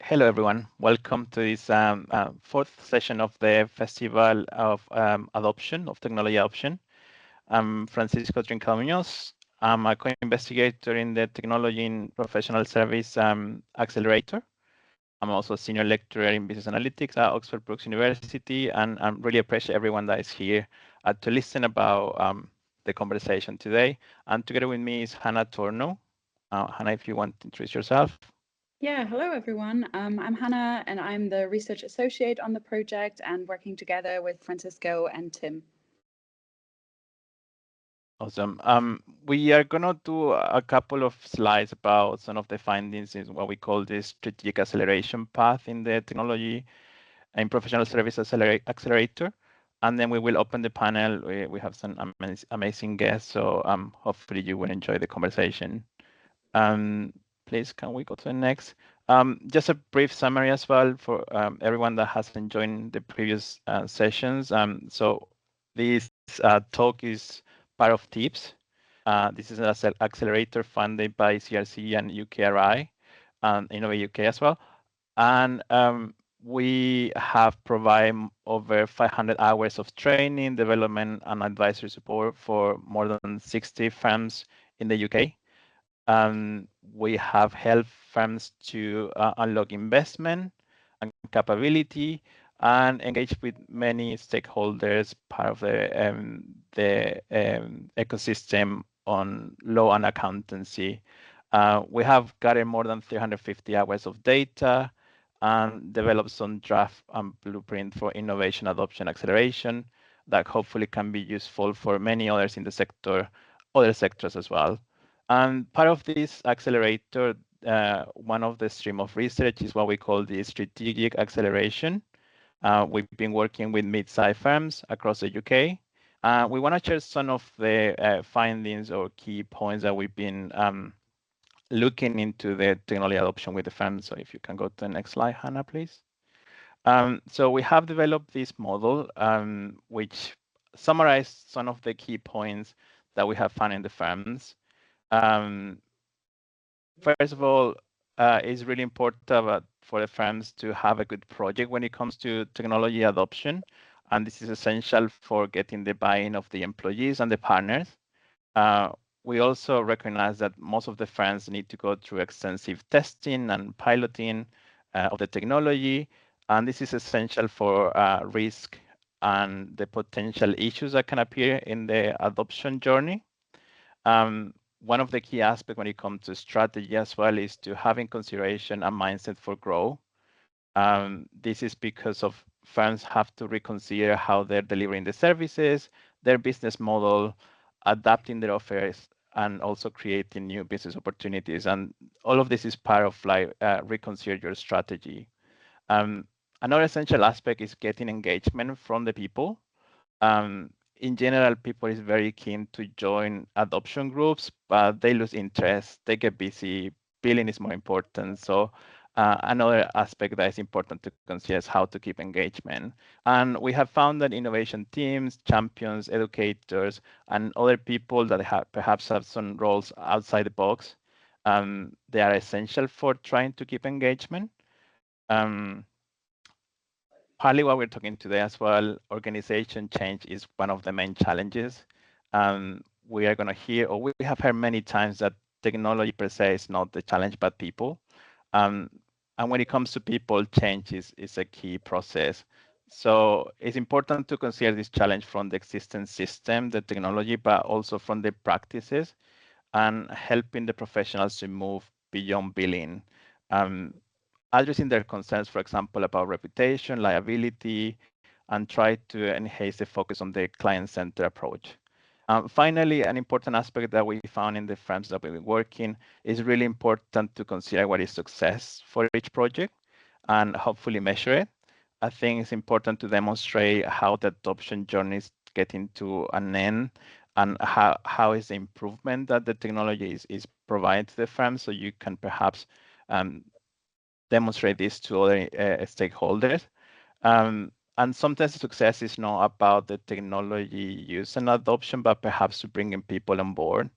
Hello, everyone. Welcome to this fourth session of the Festival of Adoption, of Technology Adoption. I'm Francisco Trincao-Muñoz. I'm a co-investigator in the Technology in Professional Service Accelerator. I'm also a senior lecturer in business analytics at Oxford Brookes University, and I really appreciate everyone that is here to listen about the conversation today. And together with me is Hannah Torno. Hannah, if you want to introduce yourself. Yeah, hello everyone. I'm Hannah and I'm the research associate on the project and working together with Francisco and Tim. Awesome. We are going to do a couple of slides about some of the findings in what we call the strategic acceleration path in the technology and professional service accelerator. And then we will open the panel. We have some amazing guests, so hopefully you will enjoy the conversation. Please, can we go to the next? Just a brief summary as well for everyone that hasn't joined the previous sessions. So this talk is part of TiPS. This is an accelerator funded by CRC and UKRI and Innovate UK as well. And we have provided over 500 hours of training, development, and advisory support for more than 60 firms in the UK. We have helped firms to unlock investment and capability and engage with many stakeholders, part of the ecosystem on law and accountancy. We have gathered more than 350 hours of data and developed some draft and blueprint for innovation adoption acceleration that hopefully can be useful for many others in the sector, other sectors as well. And part of this accelerator, one of the stream of research is what we call the strategic acceleration. We've been working with mid-sized firms across the UK. We want to share some of the findings or key points that we've been looking into the technology adoption with the firms. So if you can go to the next slide, Hannah, please. So we have developed this model, which summarized some of the key points that we have found in the firms. First of all, it's really important for the firms to have a good project when it comes to technology adoption. And this is essential for getting the buy-in of the employees and the partners. We also recognize that most of the firms need to go through extensive testing and piloting of the technology. And this is essential for risk and the potential issues that can appear in the adoption journey. One of the key aspects when it comes to strategy as well is to have in consideration a mindset for growth. This is because of firms have to reconsider how they're delivering the services, their business model, adapting their offers, and also creating new business opportunities. And all of this is part of like reconsider your strategy. Another essential aspect is getting engagement from the people. In general, people is very keen to join adoption groups, but they lose interest, they get busy, billing is more important. So another aspect that is important to consider is how to keep engagement. And we have found that innovation teams, champions, educators, and other people that perhaps have some roles outside the box, they are essential for trying to keep engagement. Partly what we're talking today as well, organization change is one of the main challenges. We are going to hear, or we have heard many times that technology per se is not the challenge, but people. And when it comes to people, change is a key process. So it's important to consider this challenge from the existing system, the technology, but also from the practices and helping the professionals to move beyond billing. Addressing their concerns, for example, about reputation, liability, and try to enhance the focus on the client-centered approach. Finally, an important aspect that we found in the firms that we've been working is really important to consider what is success for each project and hopefully measure it. I think it's important to demonstrate how the adoption journey is getting to an end and how is the improvement that the technology is providing to the firm, so you can perhaps demonstrate this to other stakeholders. And sometimes success is not about the technology use and adoption, but perhaps to bringing people on board.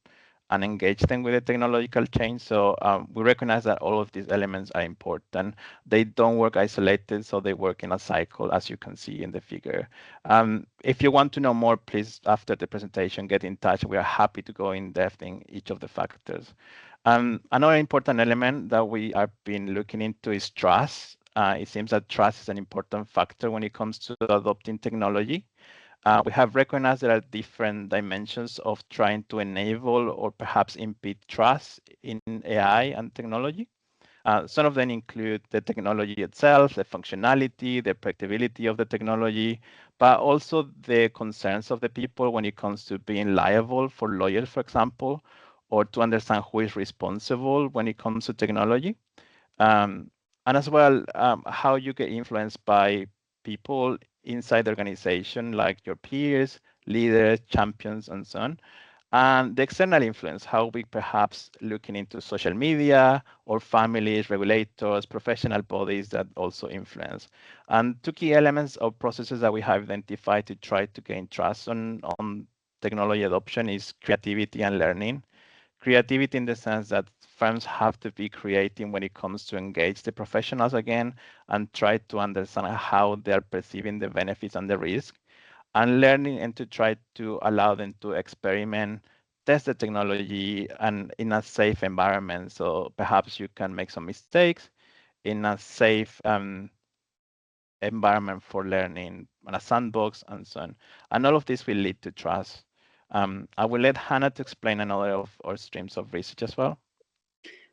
and engage them with the technological change. So we recognize that all of these elements are important. They don't work isolated, so they work in a cycle, as you can see in the figure. If you want to know more, please, after the presentation, get in touch. We are happy to go in depth in each of the factors. Another important element that we have been looking into is trust. It seems that trust is an important factor when it comes to adopting technology. We have recognized there are different dimensions of trying to enable or perhaps impede trust in AI and technology. Some of them include the technology itself, the functionality, the predictability of the technology, but also the concerns of the people when it comes to being liable for lawyers, for example, or to understand who is responsible when it comes to technology. And as well, how you get influenced by people inside the organization, like your peers, leaders, champions, and so on. And the external influence, how we perhaps looking into social media or families, regulators, professional bodies that also influence. And two key elements of processes that we have identified to try to gain trust on technology adoption is creativity and learning. Creativity in the sense that firms have to be creative when it comes to engage the professionals again and try to understand how they're perceiving the benefits and the risk, and learning and to try to allow them to experiment, test the technology and in a safe environment. So perhaps you can make some mistakes in a safe environment for learning, on a sandbox and so on. And all of this will lead to trust. I will let Hannah to explain another of our streams of research as well.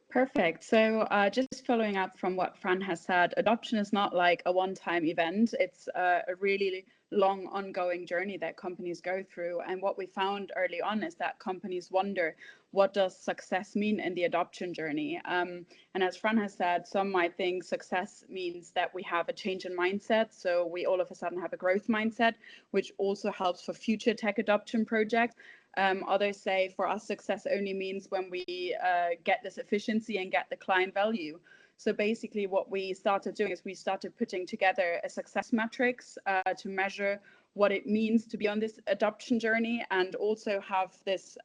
Perfect. So just following up from what Fran has said, adoption is not like a one-time event. It's a really long ongoing journey that companies go through. And what we found early on is that companies wonder, what does success mean in the adoption journey? And as Fran has said, some might think success means that we have a change in mindset. So we all of a sudden have a growth mindset, which also helps for future tech adoption projects. Others say for us, success only means when we get this efficiency and get the client value. So basically what we started doing is we started putting together a success matrix to measure what it means to be on this adoption journey, and also have this,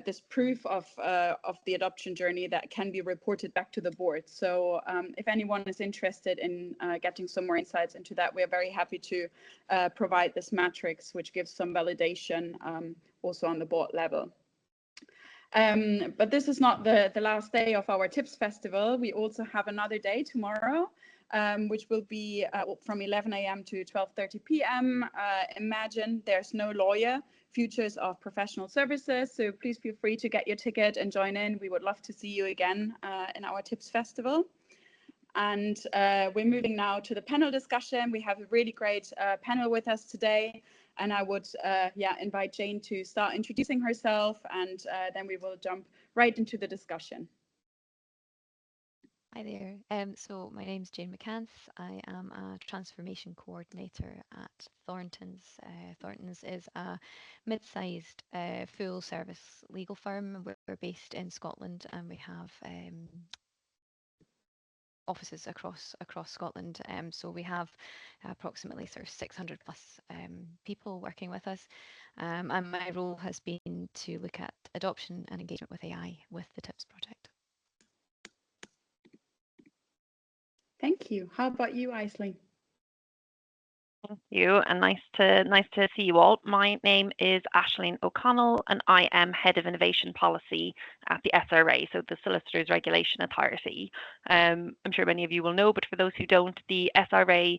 this proof of the adoption journey that can be reported back to the board. So if anyone is interested in getting some more insights into that, we are very happy to provide this matrix, which gives some validation also on the board level. But this is not the last day of our TiPS festival. We also have another day tomorrow, which will be from 11 a.m. to 12:30 p.m. Imagine there's no lawyer, futures of professional services. So please feel free to get your ticket and join in. We would love to see you again in our TiPS festival. And we're moving now to the panel discussion. We have a really great panel with us today. And I would invite Jane to start introducing herself, and then we will jump right into the discussion. Hi there. So my name's Jane McCance. I am a transformation coordinator at Thorntons. Thorntons is a mid-sized full-service legal firm. We're based in Scotland, and we have offices across Scotland. So we have approximately sort of 600 plus people working with us. And my role has been to look at adoption and engagement with AI with the TiPS project. Thank you. How about you, Aisling? Thank you, and nice to see you all. My name is Aisling O'Connell, and I am Head of Innovation Policy at the SRA, so the Solicitors Regulation Authority. I'm sure many of you will know, but for those who don't, the SRA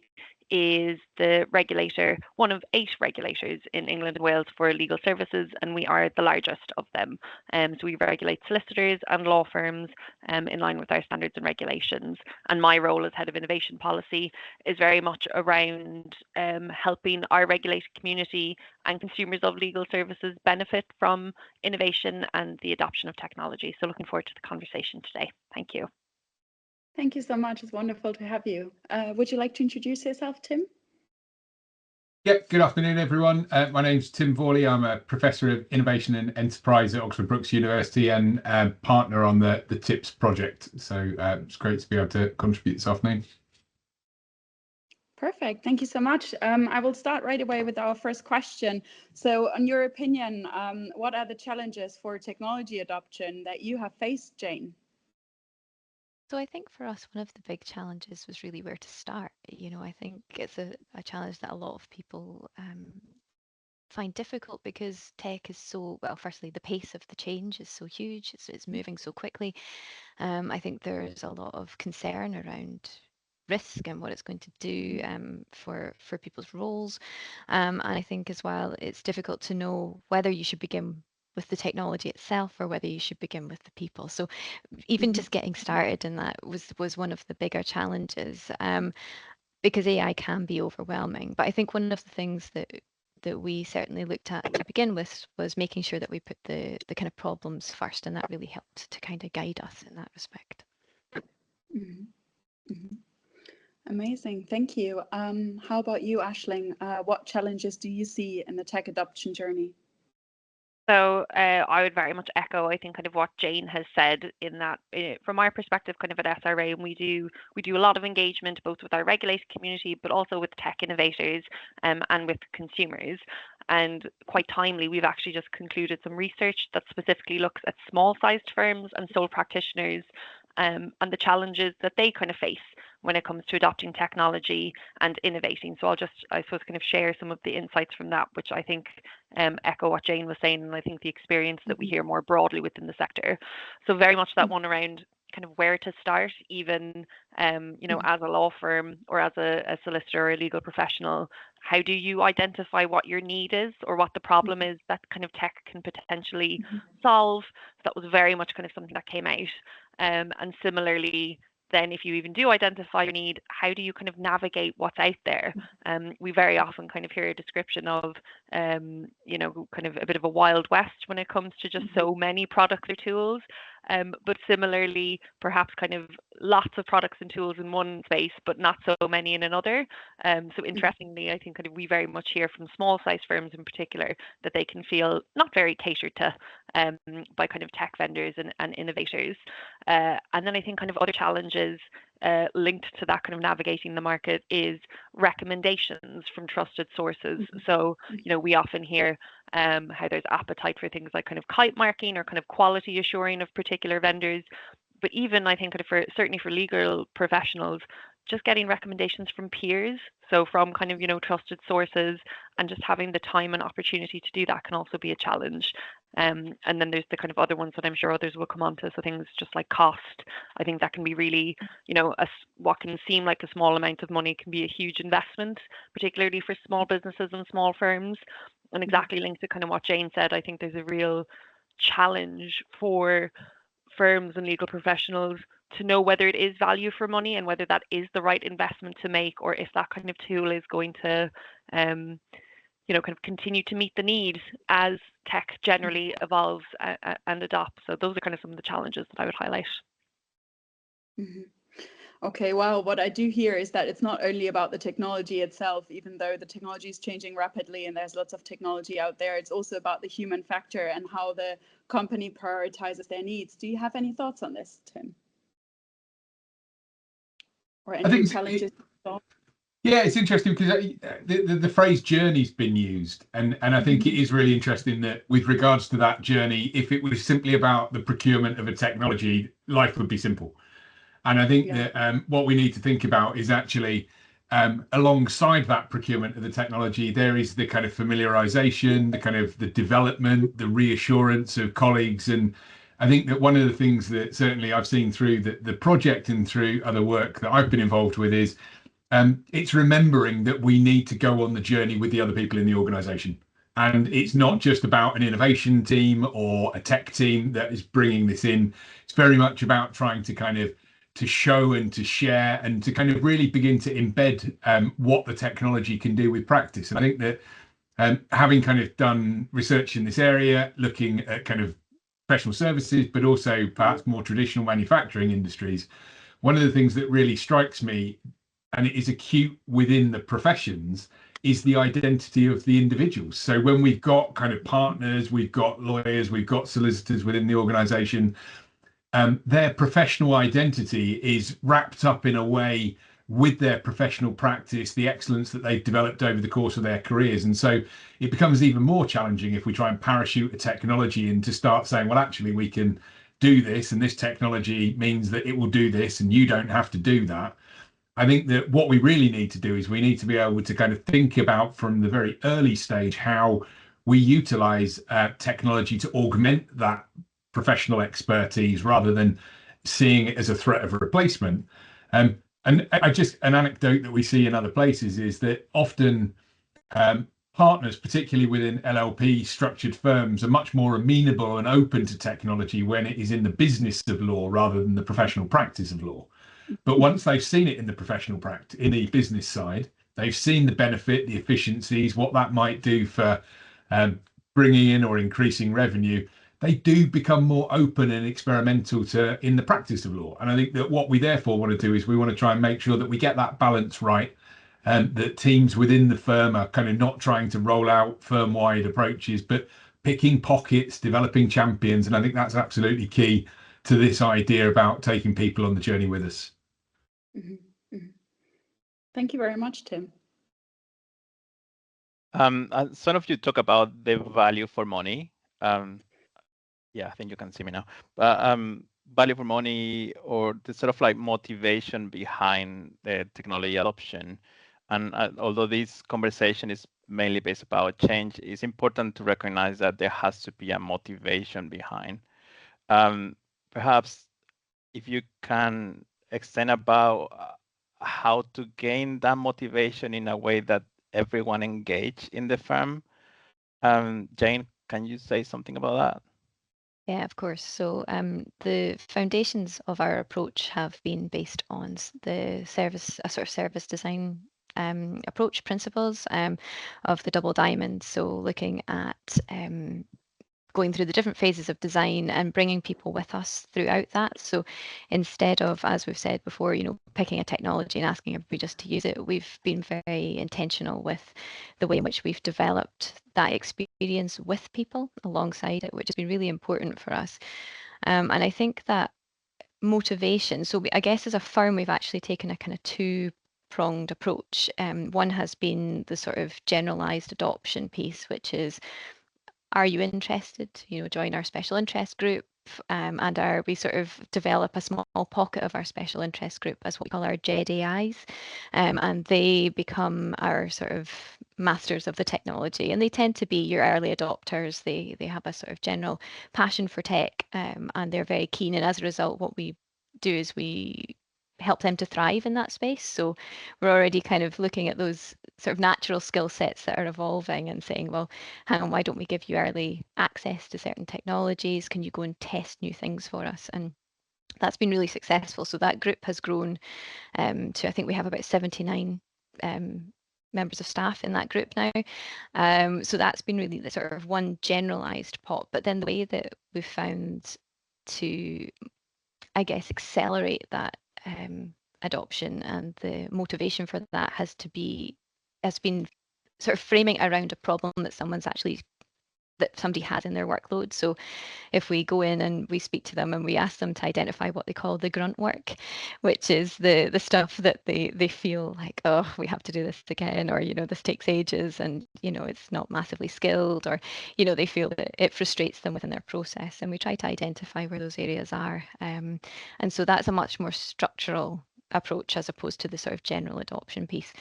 is the regulator, one of 8 regulators in England and Wales for legal services, and we are the largest of them. So we regulate solicitors and law firms in line with our standards and regulations. And my role as Head of Innovation Policy is very much around helping our regulated community and consumers of legal services benefit from innovation and the adoption of technology. So looking forward to the conversation today. Thank you. Thank you so much. It's wonderful to have you. Would you like to introduce yourself, Tim? Yep, good afternoon, everyone. My name's Tim Vorley. I'm a Professor of Innovation and Enterprise at Oxford Brookes University and partner on the TiPS project. So it's great to be able to contribute this afternoon. Perfect. Thank you so much. I will start right away with our first question. So, in your opinion, what are the challenges for technology adoption that you have faced, Jane? So I think for us, one of the big challenges was really where to start. You know, I think it's a challenge that a lot of people find difficult because tech is so, well, firstly, the pace of the change is so huge, it's moving so quickly. I think there's a lot of concern around risk and what it's going to do for people's roles. And I think as well, it's difficult to know whether you should begin with the technology itself or whether you should begin with the people. So even just getting started in that was one of the bigger challenges. Because AI can be overwhelming. But I think one of the things that we certainly looked at to begin with was making sure that we put the kind of problems first, and that really helped to kind of guide us in that respect. Mm-hmm. Mm-hmm. Amazing, thank you. How about you, Aisling? What challenges do you see in the tech adoption journey? So I would very much echo, I think, kind of what Jane has said in that, from our perspective, kind of at SRA, and we do a lot of engagement both with our regulated community, but also with tech innovators and with consumers. And quite timely, we've actually just concluded some research that specifically looks at small-sized firms and sole practitioners and the challenges that they kind of face when it comes to adopting technology and innovating. So I'll just, I suppose, kind of share some of the insights from that, which I think echo what Jane was saying, and I think the experience that we hear more broadly within the sector. So very much that one around kind of where to start, even you know, as a law firm or as a solicitor or a legal professional. How do you identify what your need is or what the problem is that kind of tech can potentially solve? That was very much kind of something that came out. And similarly, then if you even do identify your need, how do you kind of navigate what's out there? We very often kind of hear a description of, you know, kind of a bit of a wild west when it comes to just so many products or tools. But similarly, perhaps kind of lots of products and tools in one space, but not so many in another. So interestingly, I think kind of we very much hear from small size firms in particular that they can feel not very catered to by kind of tech vendors and innovators. And then I think kind of other challenges linked to that kind of navigating the market is recommendations from trusted sources. So, you know, we often hear how there's appetite for things like kind of kite marking or kind of quality assuring of particular vendors. But even I think kind of for certainly for legal professionals, just getting recommendations from peers, so from kind of, you know, trusted sources, and just having the time and opportunity to do that can also be a challenge. And then there's the kind of other ones that I'm sure others will come on to. So things just like cost, I think that can be really, you know, what can seem like a small amount of money can be a huge investment, particularly for small businesses and small firms. And exactly linked to kind of what Jane said, I think there's a real challenge for firms and legal professionals to know whether it is value for money and whether that is the right investment to make, or if that kind of tool is going to you know, kind of continue to meet the needs as tech generally evolves and adopts. So those are kind of some of the challenges that I would highlight. Okay, well, what I do hear is that it's not only about the technology itself, even though the technology is changing rapidly and there's lots of technology out there, it's also about the human factor and how the company prioritizes their needs. Do you have any thoughts on this, Tim? Or any challenges? Yeah, it's interesting because the phrase journey's been used, and I think it is really interesting that with regards to that journey, if it was simply about the procurement of a technology, life would be simple. And I think that what we need to think about is actually alongside that procurement of the technology, there is the kind of familiarization, the kind of the development, the reassurance of colleagues. And I think that one of the things that certainly I've seen through the project and through other work that I've been involved with is it's remembering that we need to go on the journey with the other people in the organization. And it's not just about an innovation team or a tech team that is bringing this in. It's very much about trying to kind of to show and to share and to kind of really begin to embed what the technology can do with practice. And I think that having kind of done research in this area, looking at kind of professional services, but also perhaps more traditional manufacturing industries, one of the things that really strikes me, and it is acute within the professions, is the identity of the individuals. So when we've got kind of partners, we've got lawyers, we've got solicitors within the organization, their professional identity is wrapped up in a way with their professional practice, the excellence that they've developed over the course of their careers. And so it becomes even more challenging if we try and parachute a technology in to start saying, well, actually, we can do this, and this technology means that it will do this, and you don't have to do that. I think that what we really need to do is we need to be able to kind of think about from the very early stage how we utilize technology to augment that professional expertise rather than seeing it as a threat of a replacement. And an anecdote that we see in other places is that often partners, particularly within LLP structured firms, are much more amenable and open to technology when it is in the business of law rather than the professional practice of law. But once they've seen it in the professional practice, in the business side, they've seen the benefit, the efficiencies, what that might do for bringing in or increasing revenue, they do become more open and experimental to in the practice of law. And I think that what we therefore want to do is we want to try and make sure that we get that balance right, and that teams within the firm are kind of not trying to roll out firm-wide approaches, but picking pockets, developing champions. And I think that's absolutely key to this idea about taking people on the journey with us. Mm-hmm. Mm-hmm. Thank you very much, Tim. Some of you talk about the value for money. Yeah, I think you can see me now. Value for money, or the sort of like motivation behind the technology adoption. And although this conversation is mainly based about change, it's important to recognize that there has to be a motivation behind. Perhaps if you can extend about how to gain that motivation in a way that everyone engage in the firm. Jane, can you say something about that? Yeah, of course. So the foundations of our approach have been based on the service, a sort of service design approach principles of the double diamond. So looking at going through the different phases of design and bringing people with us throughout that. So instead of, as we've said before, picking a technology and asking everybody just to use it, we've been very intentional with the way in which we've developed that experience with people alongside it, which has been really important for us. And I think that motivation, so I guess as a firm, we've actually taken a kind of two-pronged approach. One has been the sort of generalized adoption piece, which is, are you interested? Join our special interest group, and we sort of develop a small pocket of our special interest group as what we call our JEDIs, and they become our sort of masters of the technology, and they tend to be your early adopters. They have a sort of general passion for tech, and they're very keen. And as a result, what we do is we help them to thrive in that space. So we're already kind of looking at those sort of natural skill sets that are evolving and saying, well, hang on, why don't we give you early access to certain technologies? Can you go and test new things for us? And that's been really successful. So that group has grown to, I think we have about 79 members of staff in that group now. So that's been really the sort of one generalized pot. But then the way that we've found to, I guess, accelerate that adoption and the motivation for that has been sort of framing around a problem that somebody has in their workload. So if we go in and we speak to them and we ask them to identify what they call the grunt work, which is the stuff that they feel like, oh, we have to do this again, or this takes ages, and it's not massively skilled, or they feel that it frustrates them within their process, and we try to identify where those areas are, and so that's a much more structural approach as opposed to the sort of general adoption piece.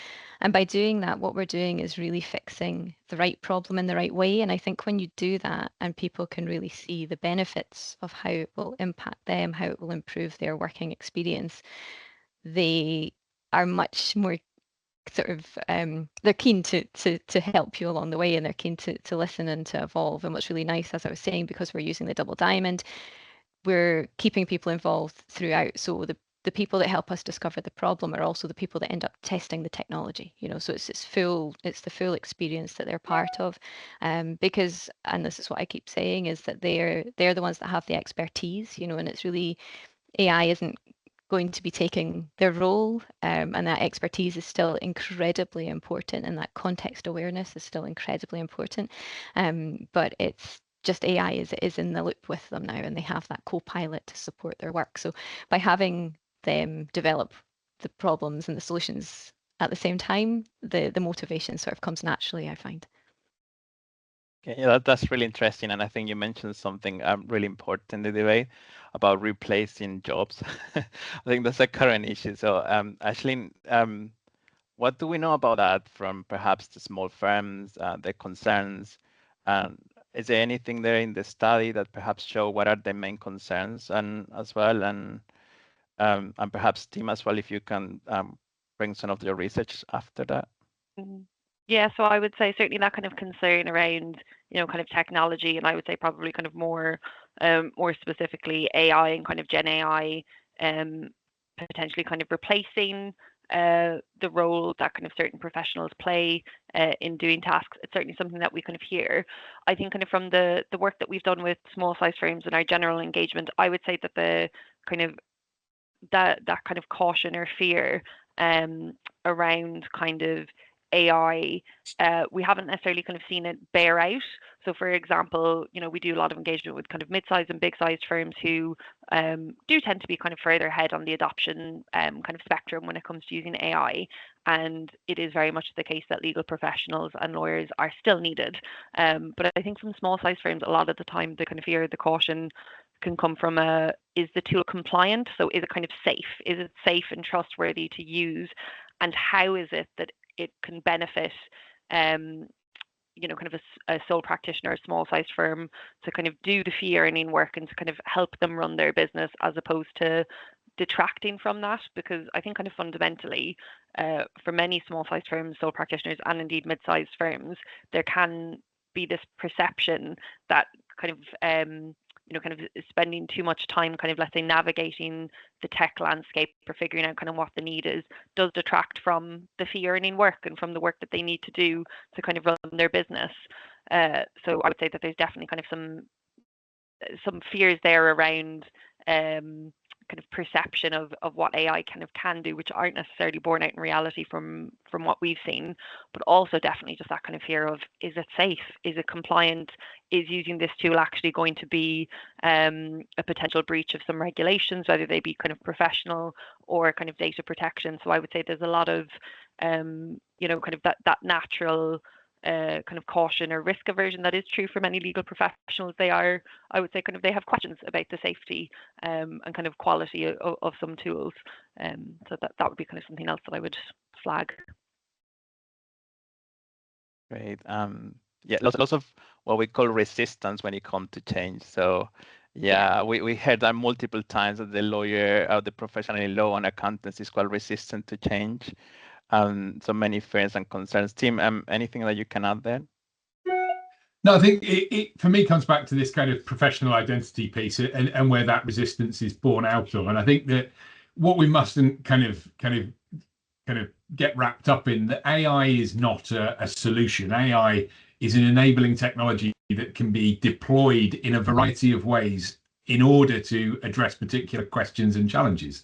And by doing that, what we're doing is really fixing the right problem in the right way. And I think when you do that and people can really see the benefits of how it will impact them, how it will improve their working experience, they are much more sort of they're keen to help you along the way, and they're keen to listen and to evolve. And what's really nice, as I was saying, because we're using the double diamond, we're keeping people involved throughout. So the people that help us discover the problem are also the people that end up testing the technology, so it's the full experience that they're part of, because, and this is what I keep saying, is that they're the ones that have the expertise, and it's really, AI isn't going to be taking their role, and that expertise is still incredibly important, and that context awareness is still incredibly important, but it's just AI is in the loop with them now, and they have that co-pilot to support their work. So by having them develop the problems and the solutions at the same time, the motivation sort of comes naturally, I find. Okay, yeah, that's really interesting, and I think you mentioned something really important in the debate about replacing jobs. I think that's a current issue. So, Ashley, what do we know about that from perhaps the small firms, their concerns? Is there anything there in the study that perhaps show what are the main concerns, and as well, and perhaps Tim as well, if you can bring some of your research after that. Mhm. Yeah, so I would say certainly that kind of concern around, kind of technology, and I would say probably kind of more specifically AI and kind of Gen AI, potentially kind of replacing the role that kind of certain professionals play in doing tasks. It's certainly something that we kind of hear. I think kind of from the work that we've done with small size firms and our general engagement, I would say that the kind of that kind of caution or fear around kind of AI, we haven't necessarily kind of seen it bear out. So, for example, we do a lot of engagement with kind of mid-sized and big-sized firms who do tend to be kind of further ahead on the adoption kind of spectrum when it comes to using AI. And it is very much the case that legal professionals and lawyers are still needed. But I think from small-sized firms, a lot of the time, the kind of fear, the caution can come from is the tool compliant? So is it kind of safe? Is it safe and trustworthy to use? And how is it that it can benefit kind of a sole practitioner, a small sized firm to kind of do the fee earning work and to kind of help them run their business as opposed to detracting from that? Because I think kind of fundamentally for many small sized firms, sole practitioners and indeed mid-sized firms, there can be this perception that kind of kind of spending too much time kind of, let's say, navigating the tech landscape or figuring out kind of what the need is does detract from the fee earning work and from the work that they need to do to kind of run their business. So I would say that there's definitely kind of some fears there around kind of perception of what AI kind of can do, which aren't necessarily borne out in reality from what we've seen, but also definitely just that kind of fear of, is it safe? Is it compliant? Is using this tool actually going to be a potential breach of some regulations, whether they be kind of professional or kind of data protection? So I would say there's a lot of, kind of that natural kind of caution or risk aversion that is true for many legal professionals. I would say kind of they have questions about the safety and kind of quality of some tools. So that would be kind of something else that I would flag. Great. Yeah, lots of what we call resistance when it comes to change. So yeah, we heard that multiple times that the lawyer, the professional in law and accountancy is quite resistant to change. So many fears and concerns. Tim, anything that you can add there? No, I think it for me comes back to this kind of professional identity piece and where that resistance is born out of. And I think that what we mustn't kind of get wrapped up in, that AI is not a solution. AI is an enabling technology that can be deployed in a variety of ways in order to address particular questions and challenges.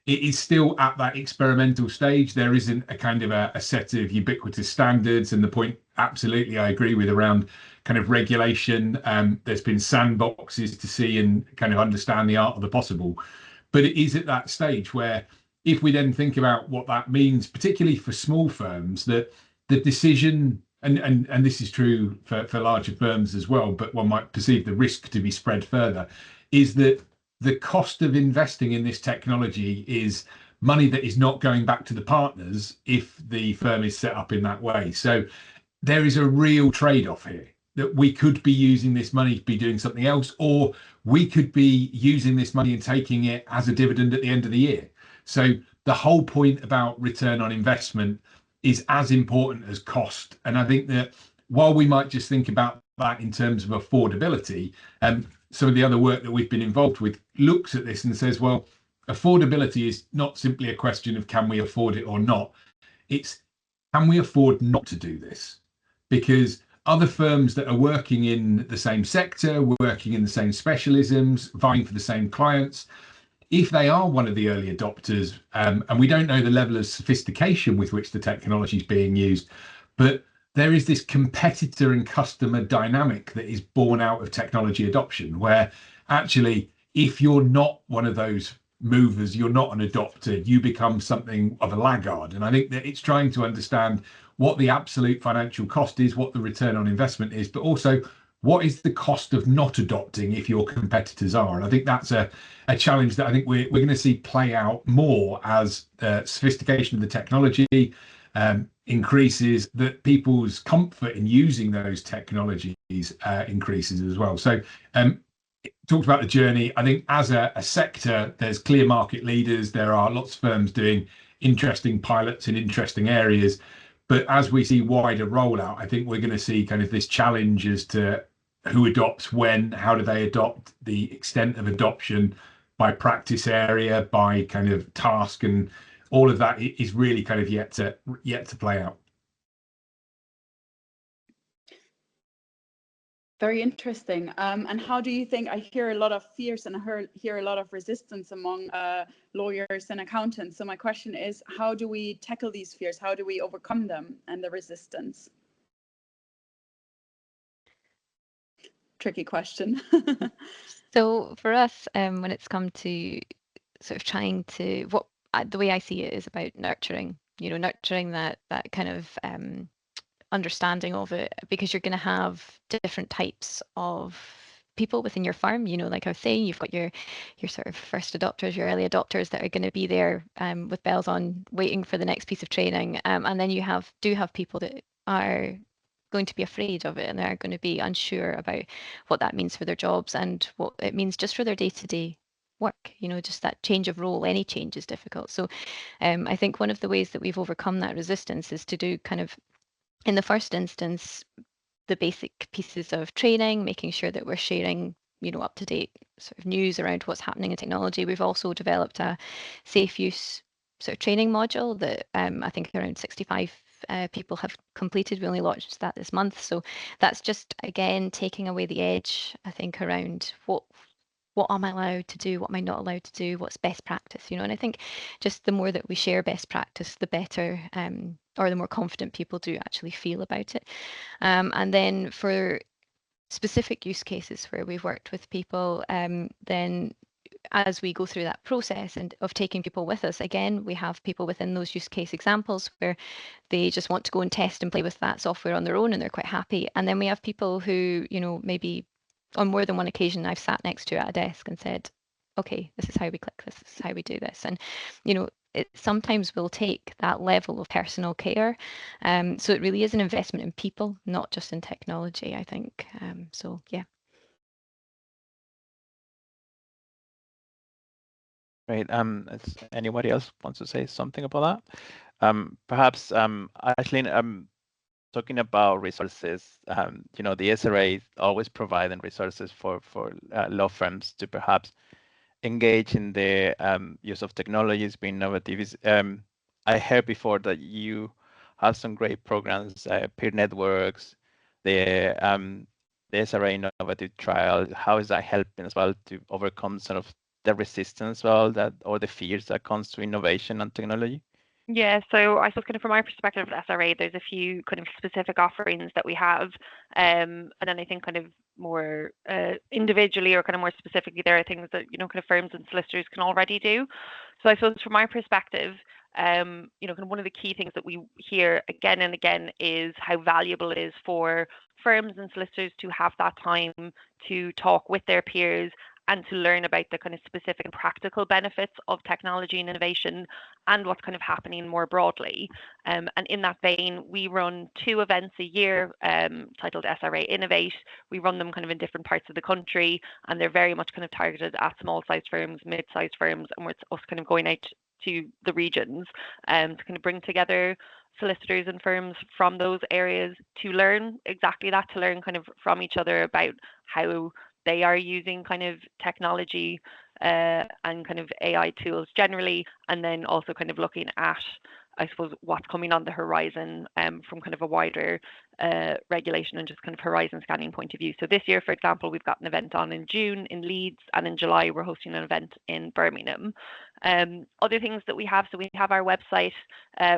It is still at that experimental stage. There isn't a kind of a set of ubiquitous standards. And the point, absolutely, I agree with around kind of regulation. There's been sandboxes to see and kind of understand the art of the possible. But it is at that stage where, if we then think about what that means, particularly for small firms, that the decision, and this is true for larger firms as well, but one might perceive the risk to be spread further, is that the cost of investing in this technology is money that is not going back to the partners if the firm is set up in that way. So there is a real trade-off here, that we could be using this money to be doing something else, or we could be using this money and taking it as a dividend at the end of the year. So the whole point about return on investment is as important as cost. And I think that while we might just think about that in terms of affordability, some of the other work that we've been involved with looks at this and says, well, affordability is not simply a question of can we afford it or not. It's, can we afford not to do this? Because other firms that are working in the same sector, working in the same specialisms, vying for the same clients, if they are one of the early adopters, and we don't know the level of sophistication with which the technology is being used, but there is this competitor and customer dynamic that is born out of technology adoption, where actually, if you're not one of those movers, you're not an adopter, you become something of a laggard. And I think that it's trying to understand what the absolute financial cost is, what the return on investment is, but also what is the cost of not adopting if your competitors are. And I think that's a challenge that I think we're going to see play out more as sophistication of the technology increases, that people's comfort in using those technologies increases as well. So talked about the journey. I think as a sector, there's clear market leaders. There are lots of firms doing interesting pilots in interesting areas. But as we see wider rollout, I think we're going to see kind of this challenge as to who adopts when, how do they adopt, the extent of adoption by practice area, by kind of task, and all of that is really kind of yet to play out. Very interesting. And how do you think, I hear a lot of fears and I hear a lot of resistance among lawyers and accountants. So my question is, how do we tackle these fears? How do we overcome them and the resistance? Tricky question. So for us, when it's come to sort of trying to, the way I see it is about nurturing, nurturing that kind of understanding of it, because you're going to have different types of people within your firm. Like I was saying, you've got your sort of first adopters, your early adopters that are going to be there with bells on, waiting for the next piece of training, and then you do have people that are going to be afraid of it, and they're going to be unsure about what that means for their jobs and what it means just for their day-to-day work. Just that change of role, any change is difficult. So I think one of the ways that we've overcome that resistance is to do kind of, in the first instance, the basic pieces of training, making sure that we're sharing, up-to-date sort of news around what's happening in technology. We've also developed a safe use sort of training module that I think around 65 people have completed. We only launched that this month. So that's just, again, taking away the edge, I think, around what am I allowed to do? What am I not allowed to do? What's best practice? And I think just the more that we share best practice, the better, or the more confident people do actually feel about it. And then for specific use cases where we've worked with people, then as we go through that process and of taking people with us, again, we have people within those use case examples where they just want to go and test and play with that software on their own and they're quite happy. And then we have people who, maybe on more than one occasion I've sat next to at a desk and said, okay, this is how we click this is how we do this. And, it sometimes will take that level of personal care. So it really is an investment in people, not just in technology, I think. So, yeah. Great. Anybody else wants to say something about that? Perhaps, Aisling, talking about resources, the SRA is always providing resources for law firms to perhaps engage in the use of technologies, being innovative. I heard before that you have some great programs, peer networks, the SRA innovative trial. How is that helping as well to overcome sort of the resistance, or the fears that comes to innovation and technology? Yeah, so I suppose kind of from my perspective at SRA, there's a few kind of specific offerings that we have. And then I think kind of more individually or kind of more specifically, there are things that, kind of firms and solicitors can already do. So I suppose from my perspective, kind of one of the key things that we hear again and again is how valuable it is for firms and solicitors to have that time to talk with their peers and to learn about the kind of specific and practical benefits of technology and innovation and what's kind of happening more broadly. And in that vein, we run 2 events a year titled SRA Innovate. We run them kind of in different parts of the country, and they're very much kind of targeted at small-sized firms, mid-sized firms, and it's us kind of going out to the regions to kind of bring together solicitors and firms from those areas to learn exactly that, to learn kind of from each other about how they are using kind of technology and kind of AI tools generally, and then also kind of looking at, I suppose, what's coming on the horizon from kind of a wider regulation and just kind of horizon scanning point of view. So this year, for example, we've got an event on in June in Leeds, and in July we're hosting an event in Birmingham. Other things that we have, so we have our website,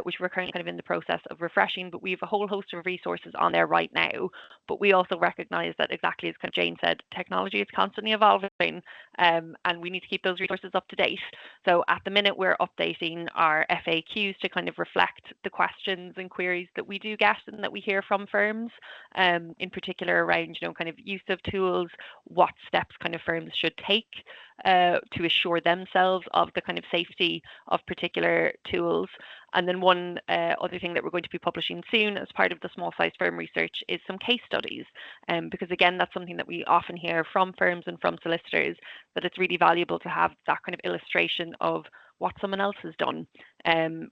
which we're currently kind of in the process of refreshing, but we have a whole host of resources on there right now. But we also recognize that, exactly as kind of Jane said, technology is constantly evolving, and we need to keep those resources up to date. So at the minute, we're updating our FAQs to kind of reflect the questions and queries that we do get and that we hear from firms, in particular around, kind of use of tools, what steps kind of firms should take to assure themselves of the kind of safety of particular tools. And then one other thing that we're going to be publishing soon as part of the small size firm research is some case studies, because again, that's something that we often hear from firms and from solicitors, that it's really valuable to have that kind of illustration of what someone else has done,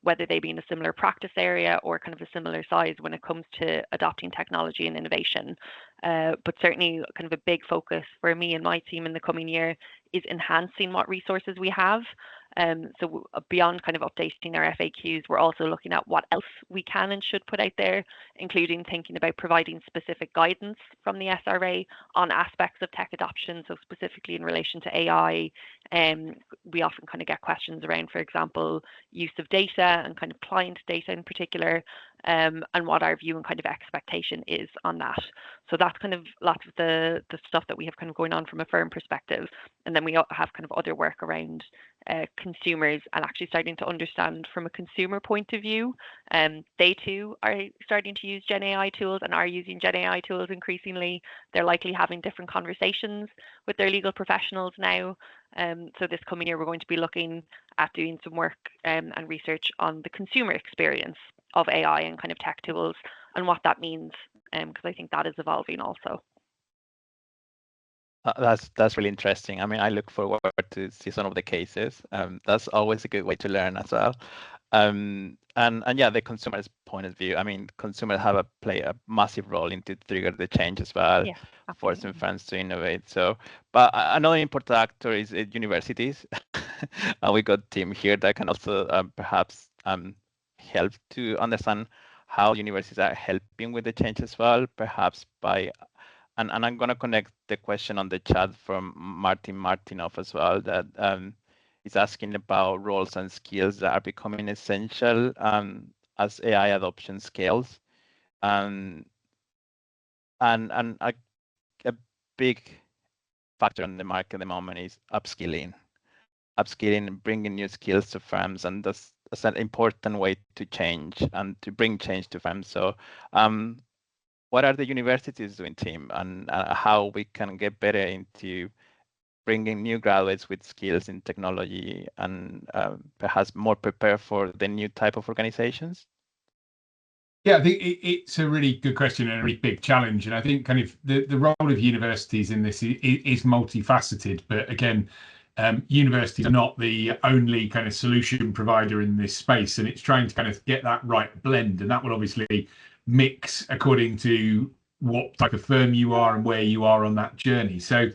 whether they be in a similar practice area or kind of a similar size when it comes to adopting technology and innovation. But certainly kind of a big focus for me and my team in the coming year is enhancing what resources we have. So beyond kind of updating our FAQs, we're also looking at what else we can and should put out there, including thinking about providing specific guidance from the SRA on aspects of tech adoption. So specifically in relation to AI, we often kind of get questions around, for example, use of data and kind of client data in particular, and what our view and kind of expectation is on that. So that's kind of lots of the stuff that we have kind of going on from a firm perspective. And then we have kind of other work around consumers and actually starting to understand from a consumer point of view. They too are starting to use Gen AI tools and are using Gen AI tools increasingly. They're likely having different conversations with their legal professionals now. So this coming year, we're going to be looking at doing some work and research on the consumer experience of AI and kind of tech tools and what that means, because I think that is evolving also. That's really interesting. I mean, I look forward to see some of the cases. That's always a good way to learn as well. And yeah, the consumer's point of view. I mean, consumers play a massive role into trigger the change as well, Yeah, forcing firms to innovate. So, but another important actor is universities, and we got team here that can also perhaps help to understand how universities are helping with the change as well, perhaps by. And I'm going to connect the question on the chat from Martin Martinov as well, that is asking about roles and skills that are becoming essential as AI adoption scales. And a big factor in the market at the moment is upskilling, bringing new skills to firms. And that's an important way to change and to bring change to firms. So what are the universities doing, Tim, and how we can get better into bringing new graduates with skills in technology and perhaps more prepared for the new type of organizations? Yeah, I think it's a really good question and a really big challenge. And I think kind of the role of universities in this is multifaceted. But again, universities are not the only kind of solution provider in this space. And it's trying to kind of get that right blend. And that will obviously mix according to what type of firm you are and where you are on that journey. So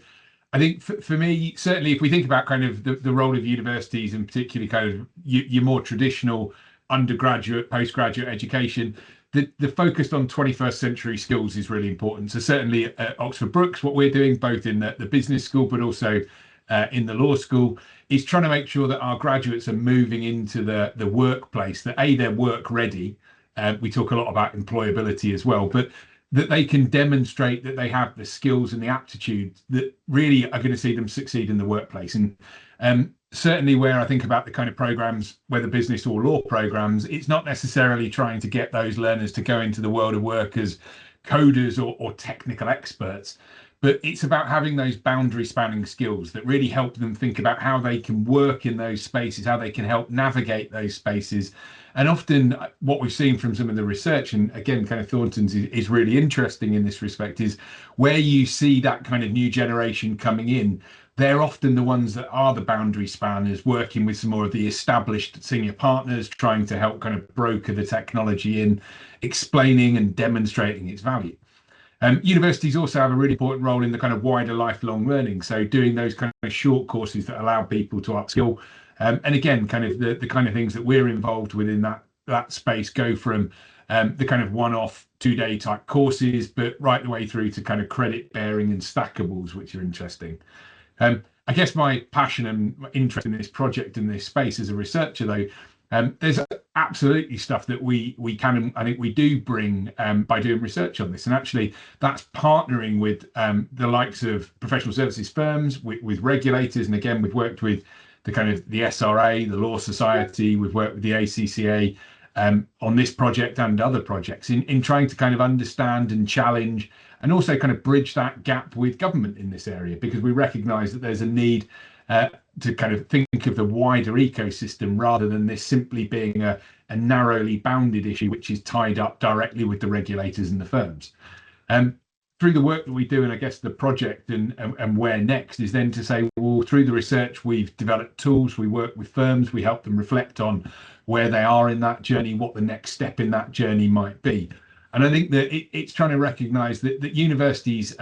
I think for me, certainly if we think about kind of the role of universities and particularly kind of your more traditional undergraduate, postgraduate education, the focus on 21st century skills is really important. So certainly at Oxford Brookes, what we're doing both in the business school, but also in the law school, is trying to make sure that our graduates are moving into the workplace, that they're work ready. We talk a lot about employability as well, but that they can demonstrate that they have the skills and the aptitude that really are going to see them succeed in the workplace. And certainly where I think about the kind of programs, whether business or law programs, it's not necessarily trying to get those learners to go into the world of work as coders or technical experts, but it's about having those boundary spanning skills that really help them think about how they can work in those spaces, how they can help navigate those spaces. And often what we've seen from some of the research, and again, kind of Thorntons is really interesting in this respect, is where you see that kind of new generation coming in, they're often the ones that are the boundary spanners, working with some more of the established senior partners, trying to help kind of broker the technology in, explaining and demonstrating its value. Universities also have a really important role in the kind of wider lifelong learning. So doing those kind of short courses that allow people to upskill. And again, kind of the kind of things that we're involved with in that space go from the kind of one-off 2-day type courses, but right the way through to kind of credit bearing and stackables, which are interesting. I I guess my passion and interest in this project and this space as a researcher, though, there's absolutely stuff that we can, and I think we do bring by doing research on this. And actually, that's partnering with the likes of professional services firms, with regulators. And again, we've worked with the SRA, the Law Society. We've worked with the ACCA on this project and other projects in trying to kind of understand and challenge, and also kind of bridge that gap with government in this area, because we recognise that there's a need to kind of think of the wider ecosystem rather than this simply being a narrowly bounded issue which is tied up directly with the regulators and the firms. Through the work that we do, and I guess the project and where next is then to say, well, through the research we've developed tools, we work with firms, we help them reflect on where they are in that journey, what the next step in that journey might be. And I think that it's trying to recognise that universities,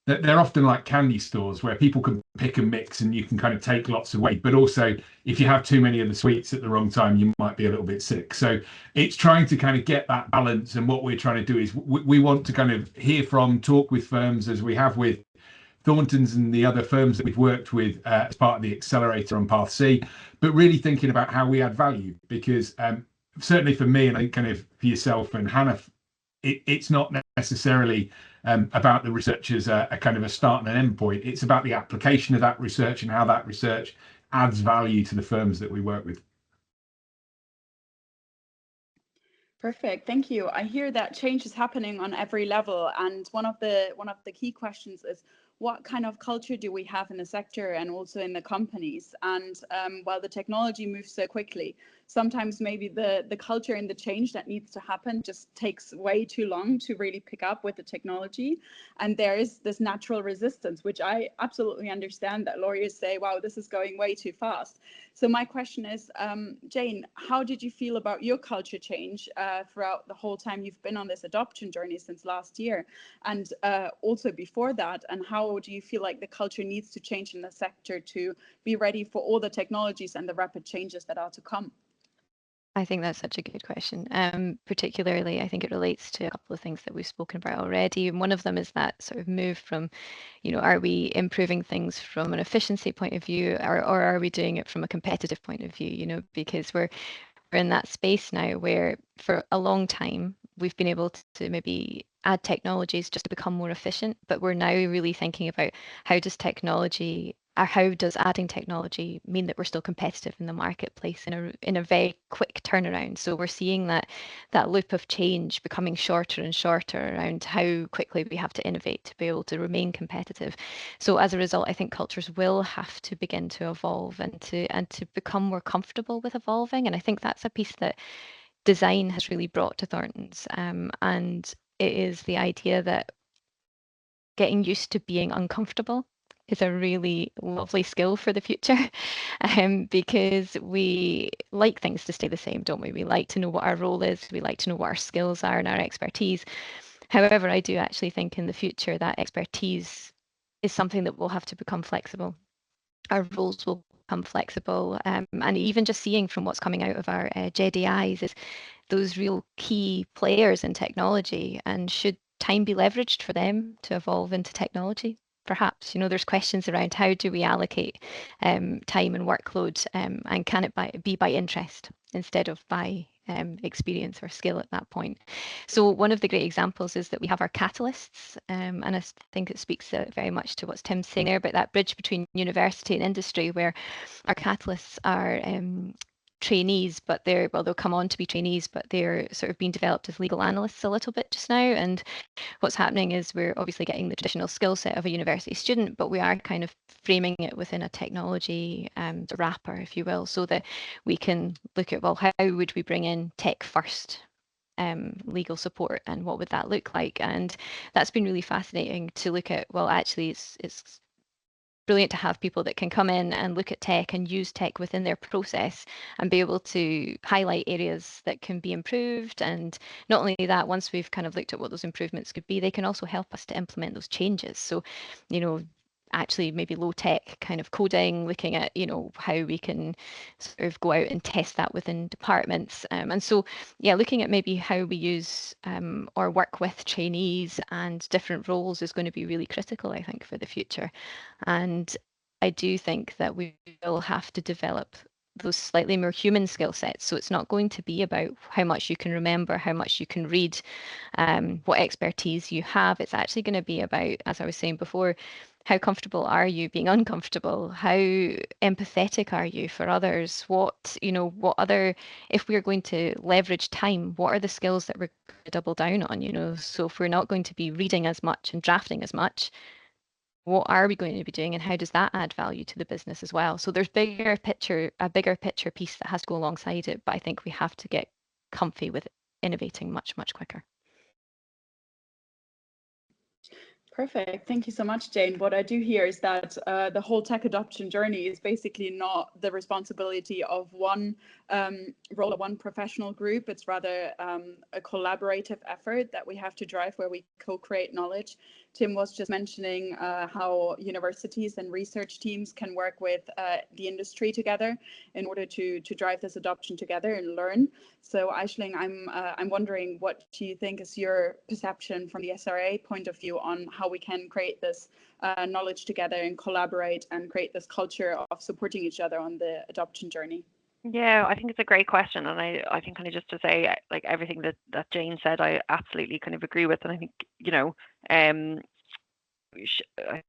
that they're often like candy stores where people can pick and mix and you can kind of take lots away. But also, if you have too many of the sweets at the wrong time, you might be a little bit sick. So it's trying to kind of get that balance. And what we're trying to do is we want to kind of hear from, talk with firms, as we have with Thorntons and the other firms that we've worked with as part of the accelerator on Path C, but really thinking about how we add value. Because certainly for me, and I think kind of for yourself and Hannah, it's not necessarily about the research as a kind of a start and an end point. It's about the application of that research and how that research adds value to the firms that we work with. Perfect, thank you. I hear that change is happening on every level, and one of the key questions is, what kind of culture do we have in the sector and also in the companies? And while the technology moves so quickly, sometimes maybe the culture and the change that needs to happen just takes way too long to really pick up with the technology. And there is this natural resistance, which I absolutely understand, that lawyers say, wow, this is going way too fast. So my question is, Jane, how did you feel about your culture change throughout the whole time you've been on this adoption journey since last year, and also before that? And how do you feel like the culture needs to change in the sector to be ready for all the technologies and the rapid changes that are to come? I think that's such a good question. Particularly, I think it relates to a couple of things that we've spoken about already. And one of them is that sort of move from, are we improving things from an efficiency point of view, or are we doing it from a competitive point of view? Because we're in that space now where for a long time we've been able to maybe add technologies just to become more efficient, but we're now really thinking about how does adding technology mean that we're still competitive in the marketplace in a very quick turnaround. So we're seeing that loop of change becoming shorter and shorter around how quickly we have to innovate to be able to remain competitive. So as a result, I think cultures will have to begin to evolve and to become more comfortable with evolving. And I think that's a piece that design has really brought to Thorntons. And it is the idea that getting used to being uncomfortable is a really lovely skill for the future, because we like things to stay the same, don't we? We like to know what our role is. We like to know what our skills are and our expertise. However, I do actually think in the future that expertise is something that will have to become flexible. Our roles will become flexible, and even just seeing from what's coming out of our JDIs is those real key players in technology, and should time be leveraged for them to evolve into technology? Perhaps, there's questions around how do we allocate time and workload, and can it be by interest instead of by experience or skill at that point? So one of the great examples is that we have our catalysts, and I think it speaks very much to what Tim's saying there about that bridge between university and industry, where our catalysts are trainees, but they'll come on to be trainees, but they're sort of being developed as legal analysts a little bit just now. And what's happening is we're obviously getting the traditional skill set of a university student, but we are kind of framing it within a technology wrapper, if you will, so that we can look at, well, how would we bring in tech first legal support, and what would that look like? And that's been really fascinating to look at. Well, actually, it's brilliant to have people that can come in and look at tech and use tech within their process and be able to highlight areas that can be improved. And not only that, once we've kind of looked at what those improvements could be, they can also help us to implement those changes. So, actually maybe low tech kind of coding, looking at, how we can sort of go out and test that within departments. And so, yeah, looking at maybe how we use or work with trainees and different roles is going to be really critical, I think, for the future. And I do think that we will have to develop those slightly more human skill sets. So it's not going to be about how much you can remember, how much you can read, what expertise you have. It's actually going to be about, as I was saying before, how comfortable are you being uncomfortable? How empathetic are you for others? What, what other, if we're going to leverage time, what are the skills that we're going to double down on? So if we're not going to be reading as much and drafting as much, what are we going to be doing and how does that add value to the business as well? So there's a bigger picture piece that has to go alongside it, but I think we have to get comfy with innovating much, much quicker. Perfect. Thank you so much, Jane. What I do hear is that the whole tech adoption journey is basically not the responsibility of one role of one professional group. It's rather a collaborative effort that we have to drive where we co-create knowledge. Tim was just mentioning how universities and research teams can work with the industry together in order to drive this adoption together and learn. So Aisling, I'm wondering, what do you think is your perception from the SRA point of view on how we can create this knowledge together and collaborate and create this culture of supporting each other on the adoption journey? Yeah, I think it's a great question, and I think kind of just to say, like everything that Jane said, I absolutely kind of agree with, and I think I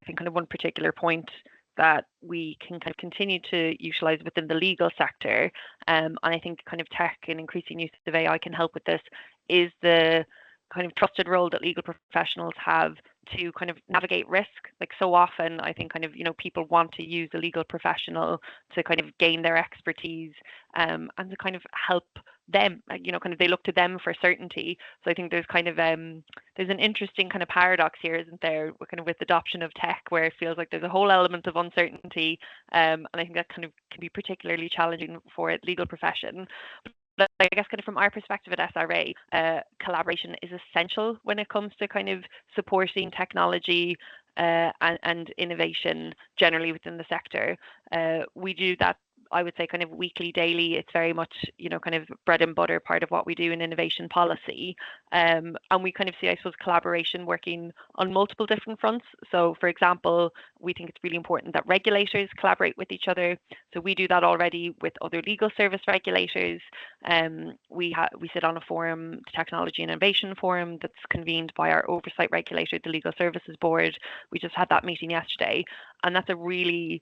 think kind of one particular point that we can kind of continue to utilize within the legal sector, and I think kind of tech and increasing use of AI can help with this, is the kind of trusted role that legal professionals have to kind of navigate risk. Like so often, I think kind of, people want to use a legal professional to kind of gain their expertise and to kind of help them, kind of they look to them for certainty. So I think there's kind of there's an interesting kind of paradox here, isn't there, kind of with adoption of tech, where it feels like there's a whole element of uncertainty, and I think that kind of can be particularly challenging for the legal profession. But I guess kind of from our perspective at SRA, collaboration is essential when it comes to kind of supporting technology and innovation generally within the sector. We do that, I would say, kind of weekly, daily. It's very much, kind of bread and butter part of what we do in innovation policy. And we kind of see, I suppose, collaboration working on multiple different fronts. So, for example, we think it's really important that regulators collaborate with each other. So we do that already with other legal service regulators. We sit on a forum, the Technology and Innovation Forum, that's convened by our oversight regulator, the Legal Services Board. We just had that meeting yesterday, and that's a really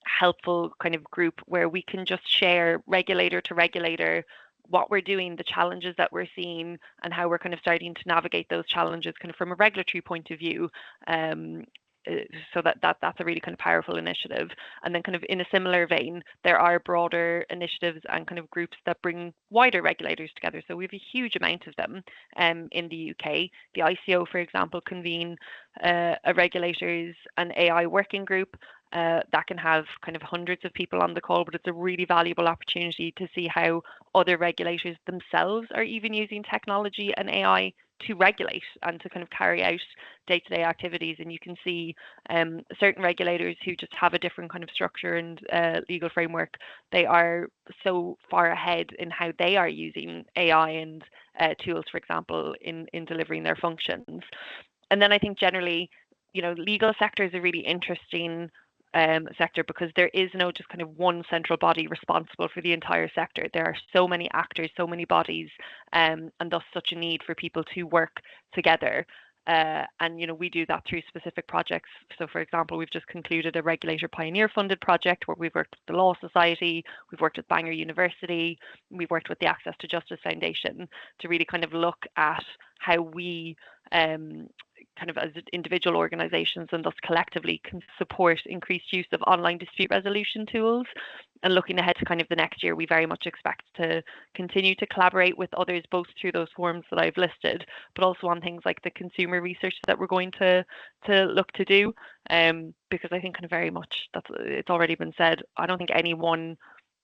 helpful kind of group where we can just share regulator to regulator what we're doing, the challenges that we're seeing, and how we're kind of starting to navigate those challenges kind of from a regulatory point of view. So that's a really kind of powerful initiative. And then kind of in a similar vein, there are broader initiatives and kind of groups that bring wider regulators together. So we have a huge amount of them in the UK. The ICO, for example, convene a regulators and AI working group that can have kind of hundreds of people on the call, but it's a really valuable opportunity to see how other regulators themselves are even using technology and AI to regulate and to kind of carry out day-to-day activities. And you can see certain regulators who just have a different kind of structure and legal framework, they are so far ahead in how they are using AI and tools, for example, in delivering their functions. And then I think generally, legal sector is a really interesting sector, because there is no just kind of one central body responsible for the entire sector. There are so many actors, so many bodies, and thus such a need for people to work together. And we do that through specific projects. So for example, we've just concluded a regulator pioneer funded project where we've worked with the Law Society, we've worked with Bangor University, we've worked with the Access to Justice Foundation to really kind of look at how we kind of as individual organisations and thus collectively can support increased use of online dispute resolution tools. And looking ahead to kind of the next year, we very much expect to continue to collaborate with others, both through those forums that I've listed, but also on things like the consumer research that we're going to look to do. Because I think kind of very much it's already been said, I don't think any one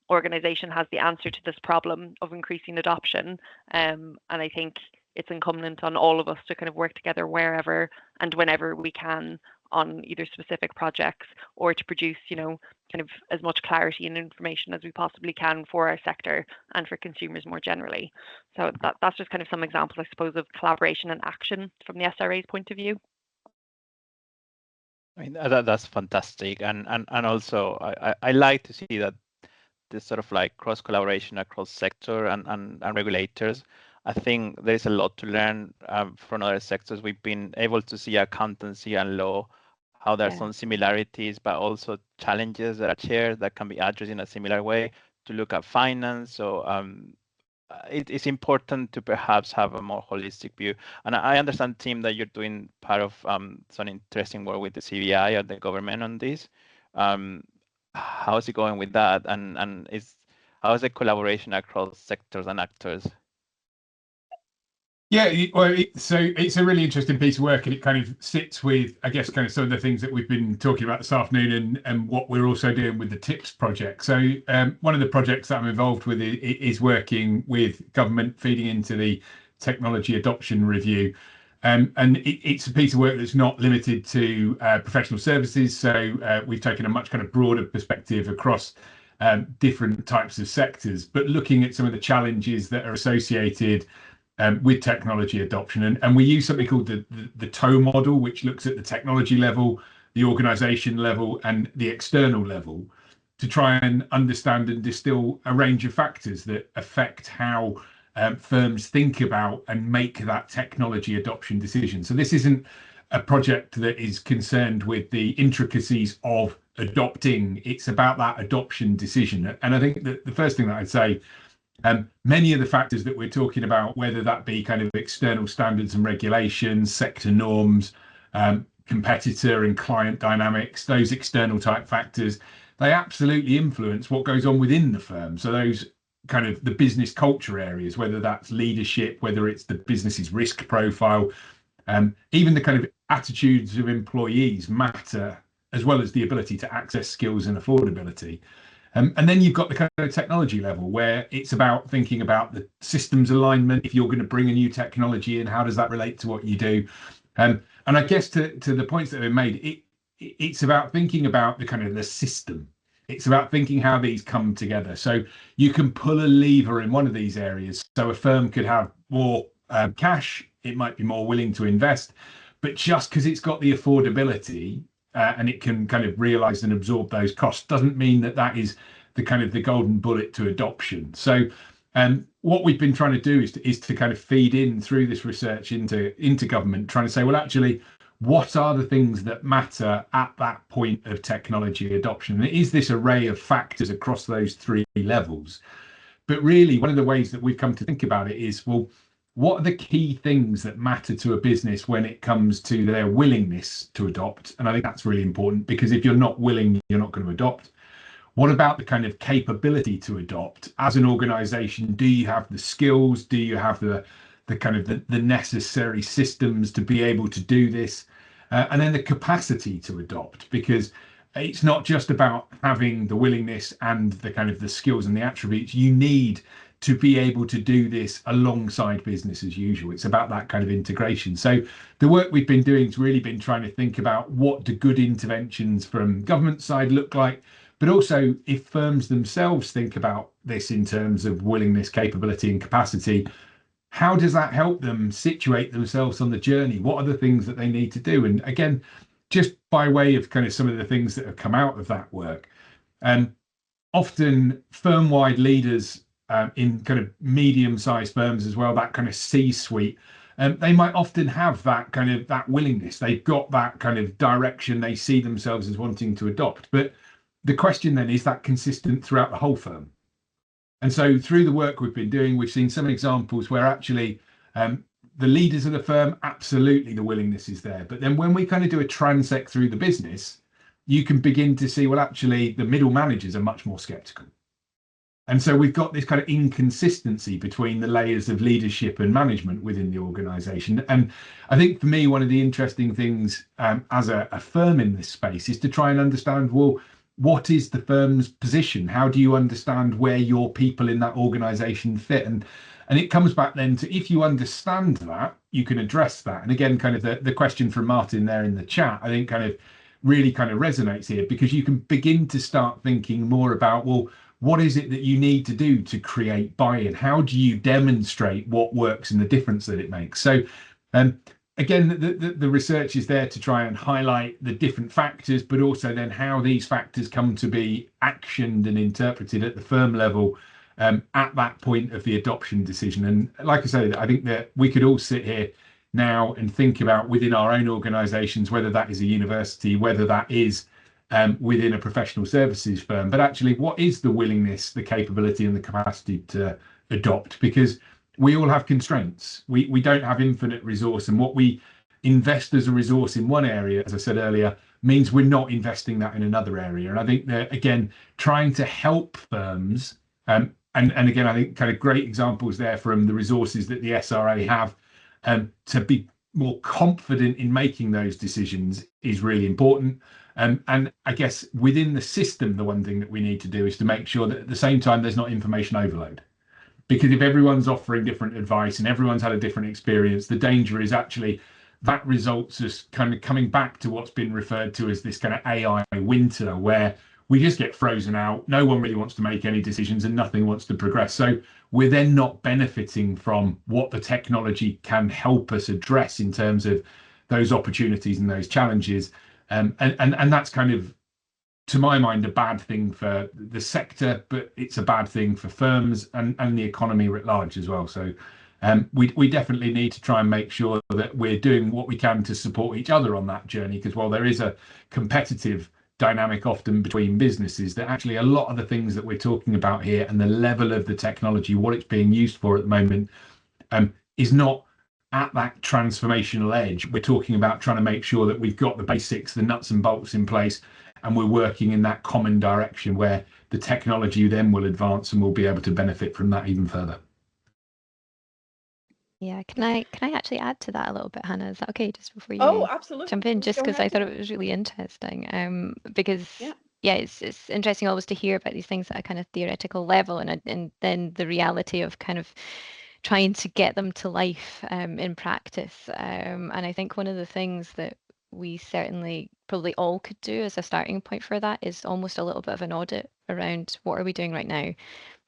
organisation has the answer to this problem of increasing adoption. And I think it's incumbent on all of us to kind of work together wherever and whenever we can on either specific projects or to produce, kind of as much clarity and information as we possibly can for our sector and for consumers more generally. So that's just kind of some examples, I suppose, of collaboration and action from the SRA's point of view. I mean, that's fantastic, and also I like to see that this sort of like cross collaboration across sector and regulators. I think there is a lot to learn from other sectors. We've been able to see accountancy and law, how there are some similarities, but also challenges that are shared that can be addressed in a similar way. To look at finance, so it's important to perhaps have a more holistic view. And I understand, Tim, that you're doing part of some interesting work with the CBI or the government on this. Um, how is it going with that? And how is the collaboration across sectors and actors? Yeah, well, so it's a really interesting piece of work, and it kind of sits with, I guess, kind of some of the things that we've been talking about this afternoon, and what we're also doing with the TiPS project. So one of the projects that I'm involved with is working with government, feeding into the technology adoption review. And it's a piece of work that's not limited to professional services. So we've taken a much kind of broader perspective across different types of sectors, but looking at some of the challenges that are associated with technology adoption. And we use something called the TOE model, which looks at the technology level, the organization level, and the external level, to try and understand and distill a range of factors that affect how firms think about and make that technology adoption decision. So this isn't a project that is concerned with the intricacies of adopting. It's about that adoption decision. And I think that the first thing that I'd say, many of the factors that we're talking about, whether that be kind of external standards and regulations, sector norms, competitor and client dynamics, those external type factors, they absolutely influence what goes on within the firm. So those kind of the business culture areas, whether that's leadership, whether it's the business's risk profile, even the kind of attitudes of employees matter, as well as the ability to access skills and affordability. And then you've got the kind of technology level, where it's about thinking about the systems alignment. If you're going to bring a new technology in, how does that relate to what you do? And I guess to the points that have been made, it's about thinking about the kind of the system. It's about thinking how these come together. So you can pull a lever in one of these areas. So a firm could have more cash, it might be more willing to invest, but just because it's got the affordability and it can kind of realize and absorb those costs, doesn't mean that that is the kind of the golden bullet to adoption. So what we've been trying to do is to kind of feed in through this research into government, trying to say, well, actually, what are the things that matter at that point of technology adoption? And it is this array of factors across those three levels. But really, one of the ways that we've come to think about it is, well, what are the key things that matter to a business when it comes to their willingness to adopt? And I think that's really important, because if you're not willing, you're not going to adopt. What about the kind of capability to adopt as an organization? Do you have the skills? Do you have the kind of the necessary systems to be able to do this? And then the capacity to adopt, because it's not just about having the willingness and the kind of the skills and the attributes. You need to be able to do this alongside business as usual. It's about that kind of integration. So the work we've been doing has really been trying to think about what do good interventions from government side look like, but also if firms themselves think about this in terms of willingness, capability and capacity, how does that help them situate themselves on the journey? What are the things that they need to do? And again, just by way of kind of some of the things that have come out of that work, often firm-wide leaders in kind of medium-sized firms as well, that kind of C-suite, they might often have that kind of that willingness. They've got that kind of direction. They see themselves as wanting to adopt. But the question then is that consistent throughout the whole firm? And so through the work we've been doing, we've seen some examples where actually the leaders of the firm, absolutely the willingness is there. But then when we kind of do a transect through the business, you can begin to see, well, actually the middle managers are much more skeptical. And so we've got this kind of inconsistency between the layers of leadership and management within the organization. And I think for me, one of the interesting things as a firm in this space is to try and understand, well, what is the firm's position? How do you understand where your people in that organization fit? And it comes back then to, if you understand that, you can address that. And again, kind of the question from Martin there in the chat, I think kind of really kind of resonates here, because you can begin to start thinking more about, well, what is it that you need to do to create buy-in? How do you demonstrate what works and the difference that it makes? So again, the research is there to try and highlight the different factors, but also then how these factors come to be actioned and interpreted at the firm level at that point of the adoption decision. And like I say, I think that we could all sit here now and think about within our own organisations, whether that is a university, whether that is within a professional services firm, but actually what is the willingness, the capability and the capacity to adopt? Because we all have constraints. We don't have infinite resource, and what we invest as a resource in one area, as I said earlier, means we're not investing that in another area. And I think that, again, trying to help firms, and again, I think kind of great examples there from the resources that the SRA have to be more confident in making those decisions is really important. And I guess within the system, the one thing that we need to do is to make sure that at the same time there's not information overload. Because if everyone's offering different advice and everyone's had a different experience, the danger is actually that results as kind of coming back to what's been referred to as this kind of AI winter, where we just get frozen out. No one really wants to make any decisions and nothing wants to progress. So we're then not benefiting from what the technology can help us address in terms of those opportunities and those challenges. And that's kind of, to my mind, a bad thing for the sector, but it's a bad thing for firms and the economy writ large as well. So we definitely need to try and make sure that we're doing what we can to support each other on that journey, because while there is a competitive dynamic often between businesses, that actually a lot of the things that we're talking about here and the level of the technology, what it's being used for at the moment, is not at that transformational edge. We're talking about trying to make sure that we've got the basics, the nuts and bolts in place, and we're working in that common direction where the technology then will advance and we'll be able to benefit from that even further. Yeah, can I actually add to that a little bit, Hannah? Is that okay? Just before you absolutely. jump in, just Go because I ahead, thought yeah. it was really interesting. Because Yeah. it's interesting always to hear about these things at a kind of theoretical level, and then the reality of kind of trying to get them to life in practice. And I think one of the things that we certainly probably all could do as a starting point for that is almost a little bit of an audit around what are we doing right now.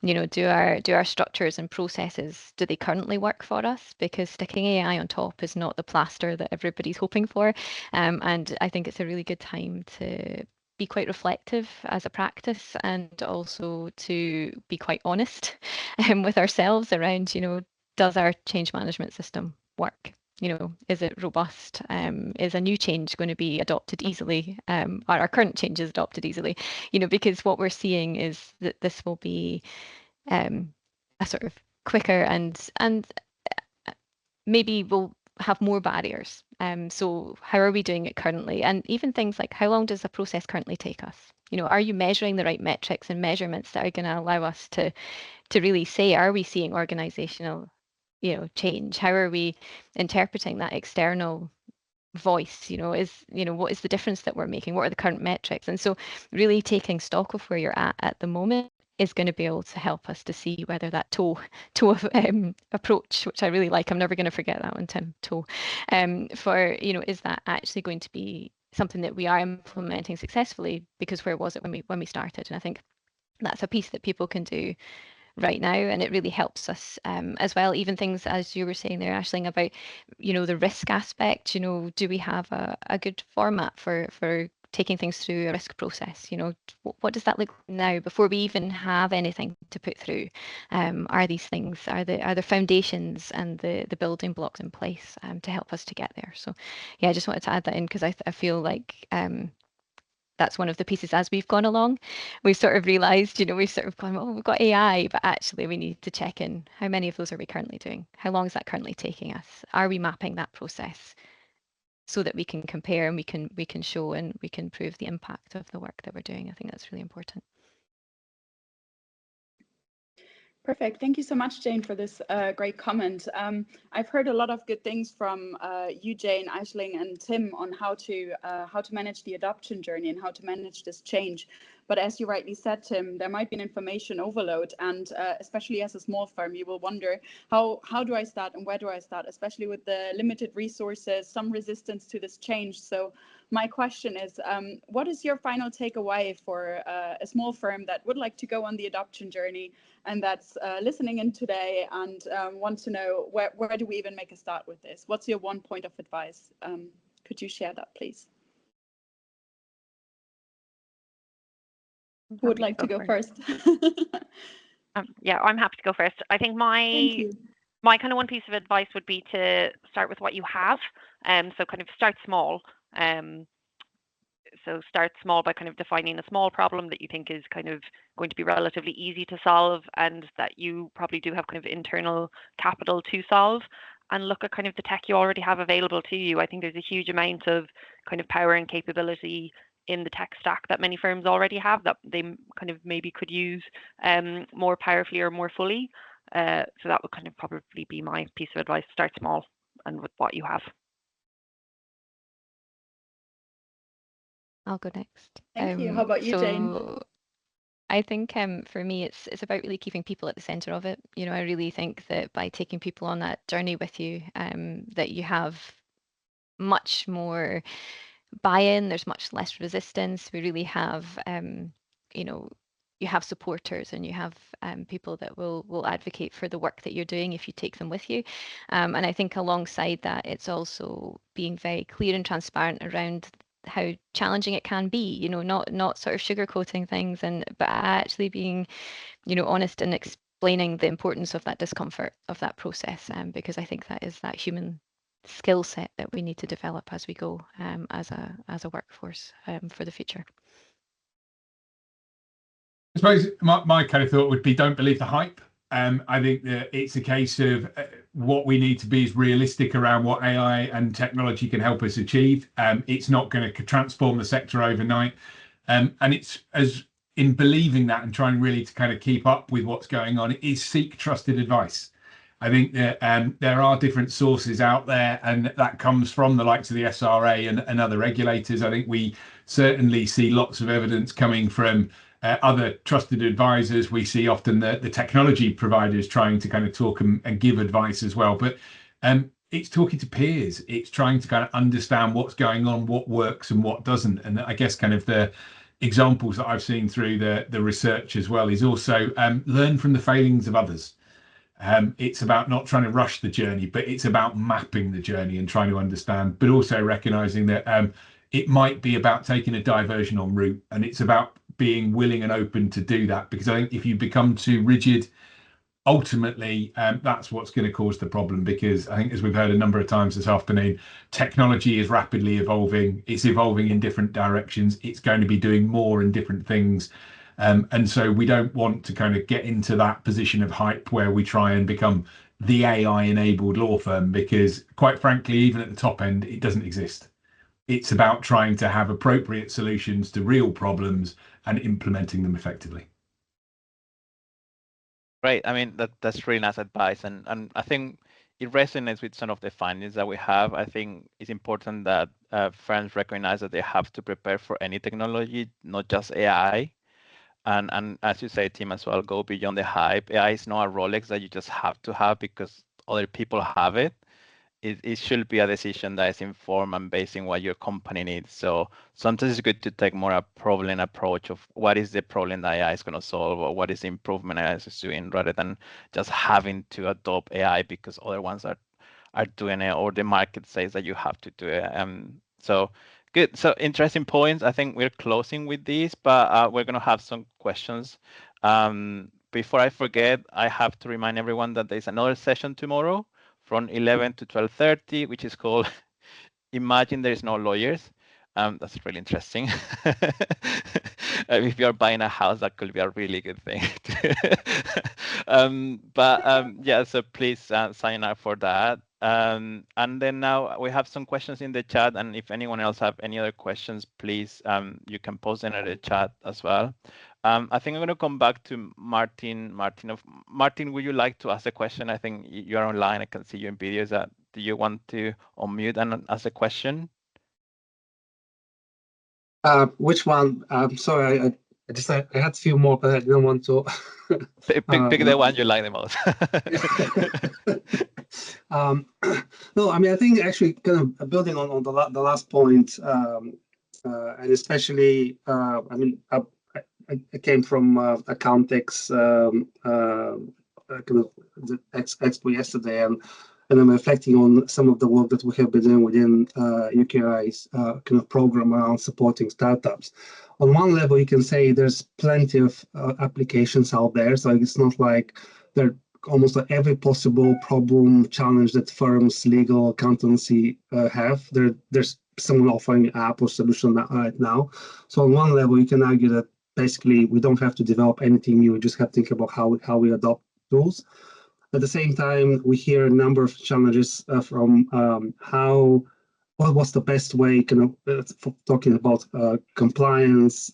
You know, do our structures and processes, do they currently work for us? Because sticking AI on top is not the plaster that everybody's hoping for. And I think it's a really good time to be quite reflective as a practice, and also to be quite honest with ourselves around, you know, does our change management system work? You know, is it robust? Is a new change going to be adopted easily? Are our current changes adopted easily? You know, because what we're seeing is that this will be a sort of quicker and maybe we'll have more barriers. So how are we doing it currently? And even things like, how long does the process currently take us? You know, are you measuring the right metrics and measurements that are going to allow us to really say, are we seeing organizational, you know, change? How are we interpreting that external voice? You know, what is the difference that we're making? What are the current metrics? And so really taking stock of where you're at the moment is going to be able to help us to see whether that toe approach, which I really like, I'm never going to forget that one, Tim, toe, for, you know, is that actually going to be something that we are implementing successfully? Because where was it when we started? And I think that's a piece that people can do right now, and it really helps us as well. Even things as you were saying there, Aisling, about, you know, the risk aspect. You know, do we have a good format for taking things through a risk process? You know, what does that look like now before we even have anything to put through? Are these things, are the foundations and the building blocks in place to help us to get there? So yeah, I just wanted to add that in, because I feel like that's one of the pieces as we've gone along. We've sort of realized, you know, we've sort of gone, oh, we've got AI, but actually we need to check in. How many of those are we currently doing? How long is that currently taking us? Are we mapping that process so that we can compare and we can show and we can prove the impact of the work that we're doing? I think that's really important. Perfect. Thank you so much, Jane, for this great comment. I've heard a lot of good things from you, Jane, Aisling, and Tim on how to manage the adoption journey and how to manage this change. But as you rightly said, Tim, there might be an information overload, and especially as a small firm, you will wonder how do I start and where do I start, especially with the limited resources, some resistance to this change. So my question is, what is your final takeaway for a small firm that would like to go on the adoption journey and that's listening in today and wants to know where do we even make a start with this? What's your one point of advice? Could you share that, please? Who would like to go first? Yeah, I'm happy to go first. I think my kind of one piece of advice would be to start with what you have. So kind of start small. So start small by kind of defining a small problem that you think is kind of going to be relatively easy to solve and that you probably do have kind of internal capital to solve, and look at kind of the tech you already have available to you. I think there's a huge amount of kind of power and capability in the tech stack that many firms already have that they kind of maybe could use more powerfully or more fully. So that would kind of probably be my piece of advice. Start small and with what you have. I'll go next. Thank you. How about you, Jane? I think for me, it's about really keeping people at the center of it. You know, I really think that by taking people on that journey with you, that you have much more buy-in. There's much less resistance. We really have, you know, you have supporters and you have people that will advocate for the work that you're doing if you take them with you. And I think alongside that, it's also being very clear and transparent around how challenging it can be, you know, not sort of sugarcoating things, but actually being, you know, honest and explaining the importance of that discomfort of that process, because I think that is that human skill set that we need to develop as we go, as a workforce, for the future. I suppose my kind of thought would be, don't believe the hype. I think that it's a case of what we need to be is realistic around what AI and technology can help us achieve. It's not going to transform the sector overnight. And it's as in believing that and trying really to kind of keep up with what's going on, is seek trusted advice. I think that there are different sources out there, and that comes from the likes of the SRA and other regulators. I think we certainly see lots of evidence coming from other trusted advisors. We see often the technology providers trying to kind of talk and give advice as well. But it's talking to peers. It's trying to kind of understand what's going on, what works and what doesn't. And I guess kind of the examples that I've seen through the research as well is also learn from the failings of others. It's about not trying to rush the journey, but it's about mapping the journey and trying to understand, but also recognizing that it might be about taking a diversion en route, and it's about being willing and open to do that. Because I think if you become too rigid, ultimately that's what's going to cause the problem. Because I think, as we've heard a number of times this afternoon, technology is rapidly evolving. It's evolving in different directions. It's going to be doing more and different things. And so we don't want to kind of get into that position of hype where we try and become the AI enabled law firm, because quite frankly, even at the top end, it doesn't exist. It's about trying to have appropriate solutions to real problems and implementing them effectively. Right. I mean, that's really nice advice. And I think it resonates with some of the findings that we have. I think it's important that firms recognize that they have to prepare for any technology, not just AI. And as you say, Tim, as well, go beyond the hype. AI is not a Rolex that you just have to have because other people have it. It should be a decision that is informed and based on what your company needs. So sometimes it's good to take more a problem approach of what is the problem that AI is going to solve, or what is the improvement AI is doing, rather than just having to adopt AI because other ones are doing it, or the market says that you have to do it. So good. So interesting points. I think we're closing with this, but we're going to have some questions. Before I forget, I have to remind everyone that there's another session tomorrow from 11 to 12:30, which is called Imagine There Is No Lawyers. That's really interesting. If you're buying a house, that could be a really good thing. Yeah, so please sign up for that. And then now we have some questions in the chat, and if anyone else have any other questions, please, you can post them in the chat as well. I think I'm going to come back to Martin. Martin, would you like to ask a question? I think you're online. I can see you in videos. Do you want to unmute and ask a question? Which one? Sorry, I I had a few more, but I didn't want to. Pick the one you like the most. No, I mean, I think actually kind of building on the last point, and especially, I mean, I came from Accountex kind of the expo yesterday, and I'm reflecting on some of the work that we have been doing within UKI's kind of program around supporting startups. On one level, you can say there's plenty of applications out there, so it's not like there almost like every possible problem, challenge that firms, legal, accountancy have. There's someone offering an app or solution right now. So on one level, you can argue that basically we don't have to develop anything new. We just have to think about how we adopt tools. At the same time, we hear a number of challenges from what's the best way, kind of talking about compliance,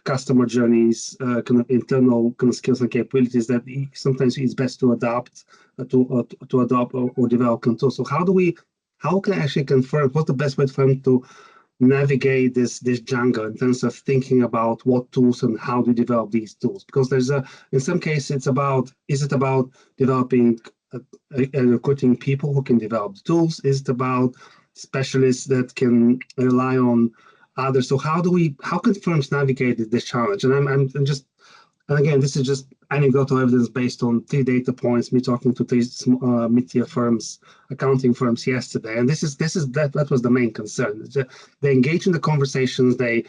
customer journeys, kind of internal kind of skills and capabilities that sometimes it's best to adapt to adopt or develop tools. So how can I actually confirm what's the best way for them to navigate this jungle in terms of thinking about what tools and how to develop these tools? Because in some cases is it about developing and recruiting people who can develop the tools? Is it about specialists that can rely on others? So how can firms navigate this challenge? And I'm just, and again, this is just anecdotal evidence based on 3 data points, me talking to 3 mid-tier firms, accounting firms yesterday. And that was the main concern. They engage in the conversations, they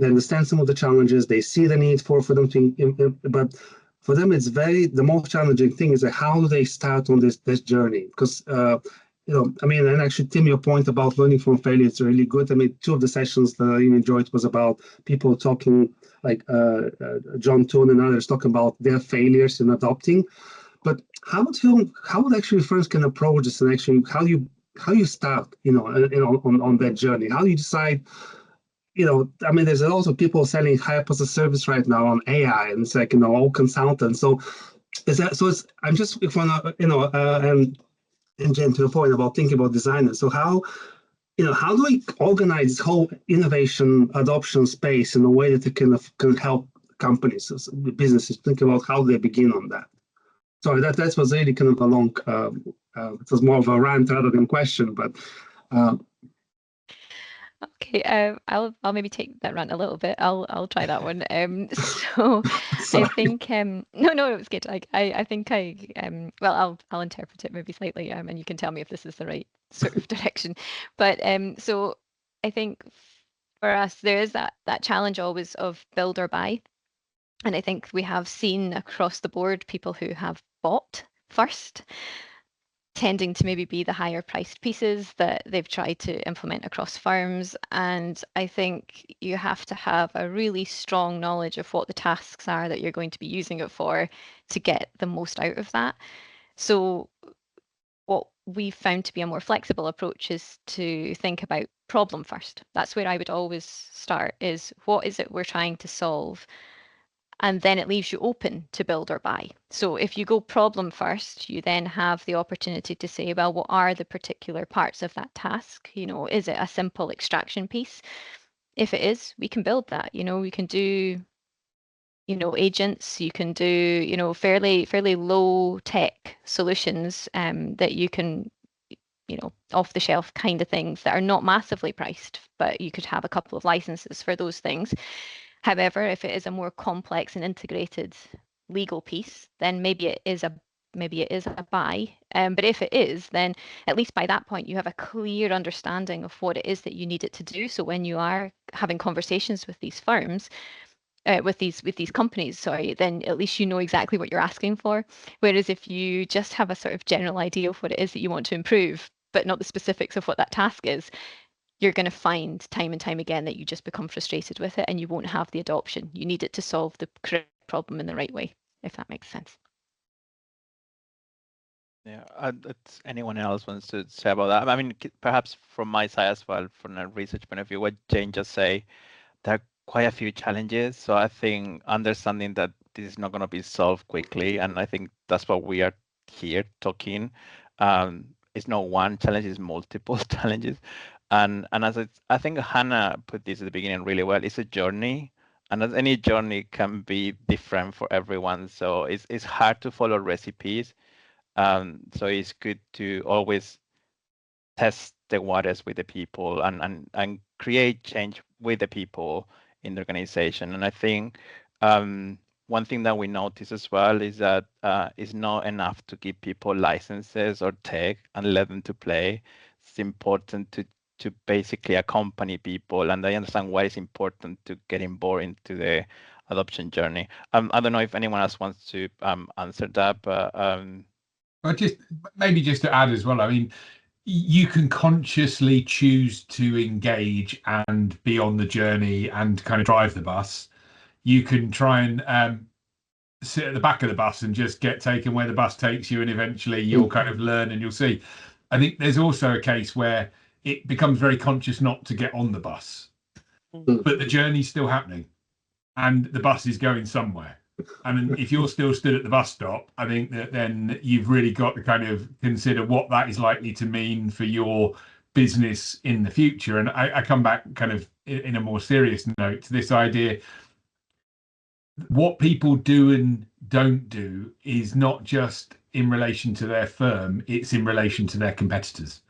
understand some of the challenges, they see the need for them to, but for them, it's the most challenging thing is how do they start on this journey? Because I mean, and actually, Tim, your point about learning from failure is really good. I mean, 2 of the sessions that I enjoyed was about people talking, like John Toon and others talking about their failures in adopting. But how would actually firms can approach this, and actually how you start, on that journey? How do you decide? I mean, there's also people selling hype as a service right now on AI, and it's like all consultants. So I'm just and Jen, to your point about thinking about designers. So how do we organize this whole innovation adoption space in a way that it can help companies, businesses think about how they begin on that? Sorry, that was really kind of a long. It was more of a rant rather than question, but. Okay, I'll maybe take that rant a little bit. I'll try that one. So I think no, it was good. I think well, I'll interpret it maybe slightly, and you can tell me if this is the right sort of direction. But so I think for us there is that challenge always of build or buy, and I think we have seen across the board people who have bought first tending to maybe be the higher priced pieces that they've tried to implement across firms. And I think you have to have a really strong knowledge of what the tasks are that you're going to be using it for to get the most out of that. So what we've found to be a more flexible approach is to think about problem first. That's where I would always start, is what is it we're trying to solve? And then it leaves you open to build or buy. So if you go problem first, you then have the opportunity to say, well, what are the particular parts of that task? Is it a simple extraction piece? If it is, we can build that. We can do, agents, you can do, fairly low tech solutions that you can, off the shelf kind of things that are not massively priced, but you could have a couple of licenses for those things. However, if it is a more complex and integrated legal piece, then maybe it is a buy. But if it is, then at least by that point you have a clear understanding of what it is that you need it to do. So when you are having conversations with these firms, with these companies, then at least you know exactly what you're asking for. Whereas if you just have a sort of general idea of what it is that you want to improve, but not the specifics of what that task is, you're going to find time and time again that you just become frustrated with it and you won't have the adoption. You need it to solve the correct problem in the right way, if that makes sense. Yeah, anyone else wants to say about that? I mean, perhaps from my side as well, from a research point of view, what Jane just say, there are quite a few challenges. So I think understanding that this is not going to be solved quickly, and I think that's what we are here talking. It's not one challenge; it's multiple challenges. And as I think Hannah put this at the beginning really well, it's a journey. and as any journey can be different for everyone, so it's hard to follow recipes. So it's good to always test the waters with the people and create change with the people in the organization. And I think one thing that we notice as well is that it's not enough to give people licenses or tech and let them to play. It's important to basically accompany people, and I understand why it's important to get involved into the adoption journey. I don't know if anyone else wants to answer that, but Well, just to add as well, I mean, you can consciously choose to engage and be on the journey and kind of drive the bus. You can try and sit at the back of the bus and just get taken where the bus takes you, and eventually you'll kind of learn and you'll see. I think there's also a case where it becomes very conscious not to get on the bus, but the journey's still happening and the bus is going somewhere. And if you're still stood at the bus stop, I think that then you've really got to kind of consider what that is likely to mean for your business in the future. And I come back kind of in a more serious note to this idea. What people do and don't do is not just in relation to their firm, it's in relation to their competitors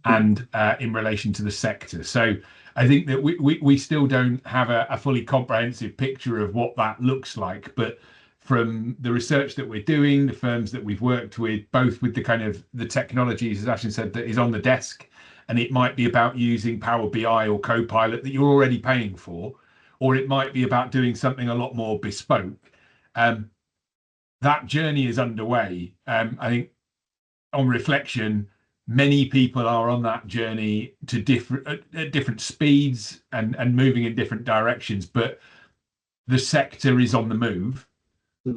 and in relation to the sector. So I think that we still don't have a fully comprehensive picture of what that looks like. But from the research that we're doing, the firms that we've worked with, both with the kind of the technologies, as Ashley said, that is on the desk, and it might be about using Power BI or Copilot that you're already paying for, or it might be about doing something a lot more bespoke. That journey is underway. I think on reflection, many people are on that journey to different speeds and moving in different directions, but the sector is on the move.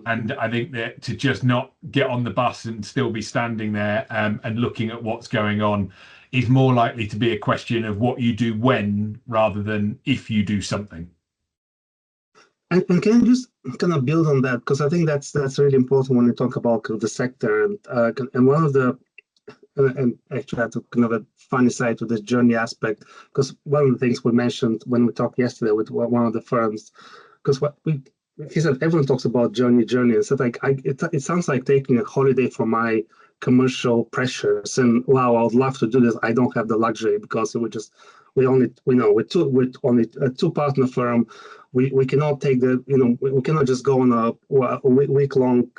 And I think that to just not get on the bus and still be standing there and looking at what's going on is more likely to be a question of what you do when rather than if you do something. And can you just kind of build on that? Because I think that's really important when you talk about the sector. And one of the and actually I have to kind of a funny side to this journey aspect, because one of the things we mentioned when we talked yesterday with one of the firms, because he said everyone talks about journey, and said like it sounds like taking a holiday from my commercial pressures, and wow, I would love to do this. I don't have the luxury because we're only a two-partner firm. We cannot take we cannot just go on a week-long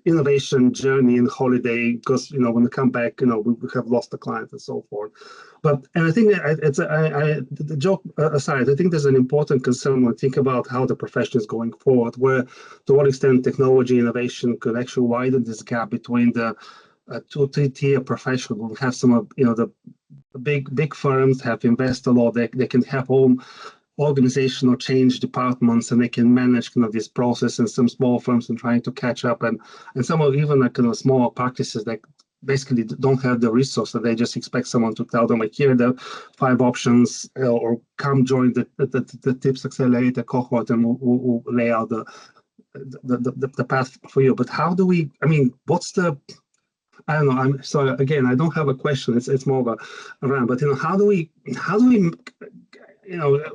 innovation journey and holiday because when we come back we have lost the client and so forth. And I think the joke aside, I think there's an important concern when we think about how the profession is going forward, where to what extent technology innovation could actually widen this gap between the 2-3 tier profession. We'll have some of the big firms have invested a lot. They can have own organizational change departments and they can manage kind of this process, and some small firms are trying to catch up, and some of even kind of smaller practices that basically don't have the resources. They just expect someone to tell them like, here are the 5 options, or come join the TiPS Accelerator cohort and we'll lay out the path for you. But how do we, what's the, I don't know, I'm sorry, again, I don't have a question, it's more of a rant, but how do we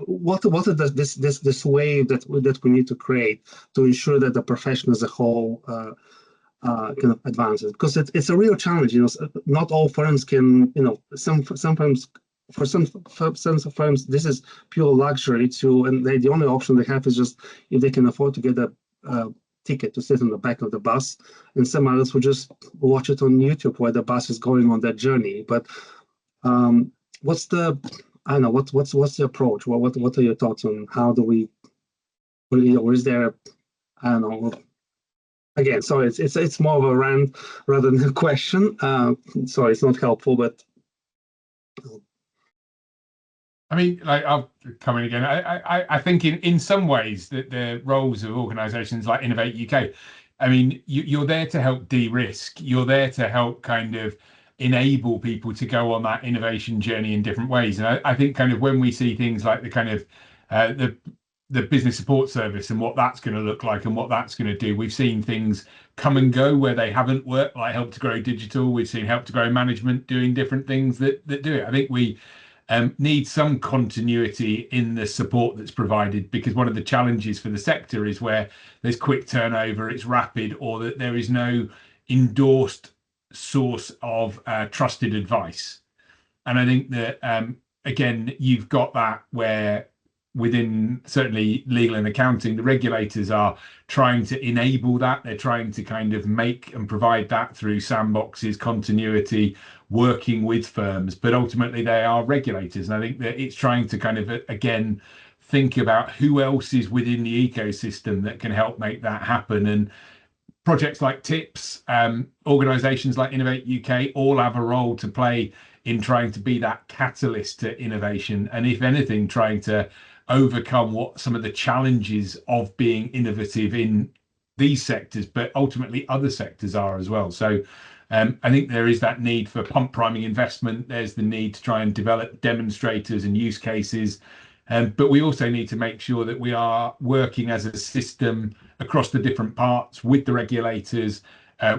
what is this wave that we need to create to ensure that the profession as a whole kind of advances? Because it's a real challenge. Not all firms can. Some firms, for some firms, this is pure luxury and the only option they have is just if they can afford to get a ticket to sit on the back of the bus, and some others will just watch it on YouTube while the bus is going on that journey. But what's the what's the approach? What are your thoughts on how do we, or is there, I don't know. Again, sorry, it's more of a rant rather than a question. Sorry, it's not helpful, but I'll come in again. I think in some ways that the roles of organisations like Innovate UK, you're there to help de-risk. You're there to help kind of enable people to go on that innovation journey in different ways. And I think kind of when we see things like the kind of the business support service and what that's going to look like and what that's going to do, we've seen things come and go where they haven't worked, like Help to Grow Digital. We've seen Help to Grow Management doing different things that do it. I think we need some continuity in the support that's provided, because one of the challenges for the sector is where there's quick turnover, it's rapid, or that there is no endorsed source of trusted advice. And I think that, again, you've got that where within certainly legal and accounting, the regulators are trying to enable that. They're trying to kind of make and provide that through sandboxes, continuity, working with firms, but ultimately they are regulators. And I think that it's trying to kind of, again, think about who else is within the ecosystem that can help make that happen. And projects like TiPS, organisations like Innovate UK, all have a role to play in trying to be that catalyst to innovation, and if anything, trying to overcome what some of the challenges of being innovative in these sectors, but ultimately other sectors are as well. So I think there is that need for pump priming investment. There's the need to try and develop demonstrators and use cases. But we also need to make sure that we are working as a system across the different parts with the regulators,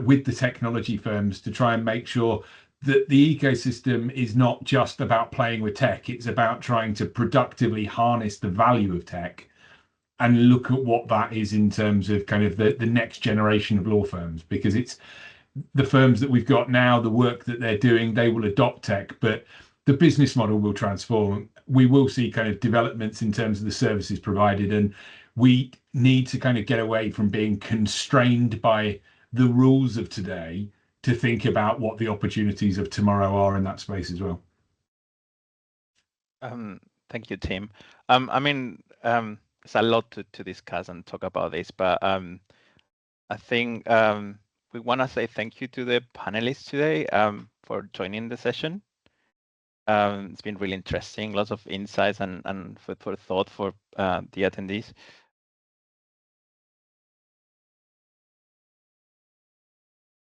with the technology firms, to try and make sure that the ecosystem is not just about playing with tech. It's about trying to productively harness the value of tech and look at what that is in terms of kind of the next generation of law firms, because it's the firms that we've got now, the work that they're doing, they will adopt tech, but the business model will transform. We will see kind of developments in terms of the services provided, and we need to kind of get away from being constrained by the rules of today to think about what the opportunities of tomorrow are in that space as well. Thank you, Tim. I mean, there's a lot to discuss and talk about this, but I think we want to say thank you to the panelists today for joining the session. It's been really interesting, lots of insights and food for thought for the attendees.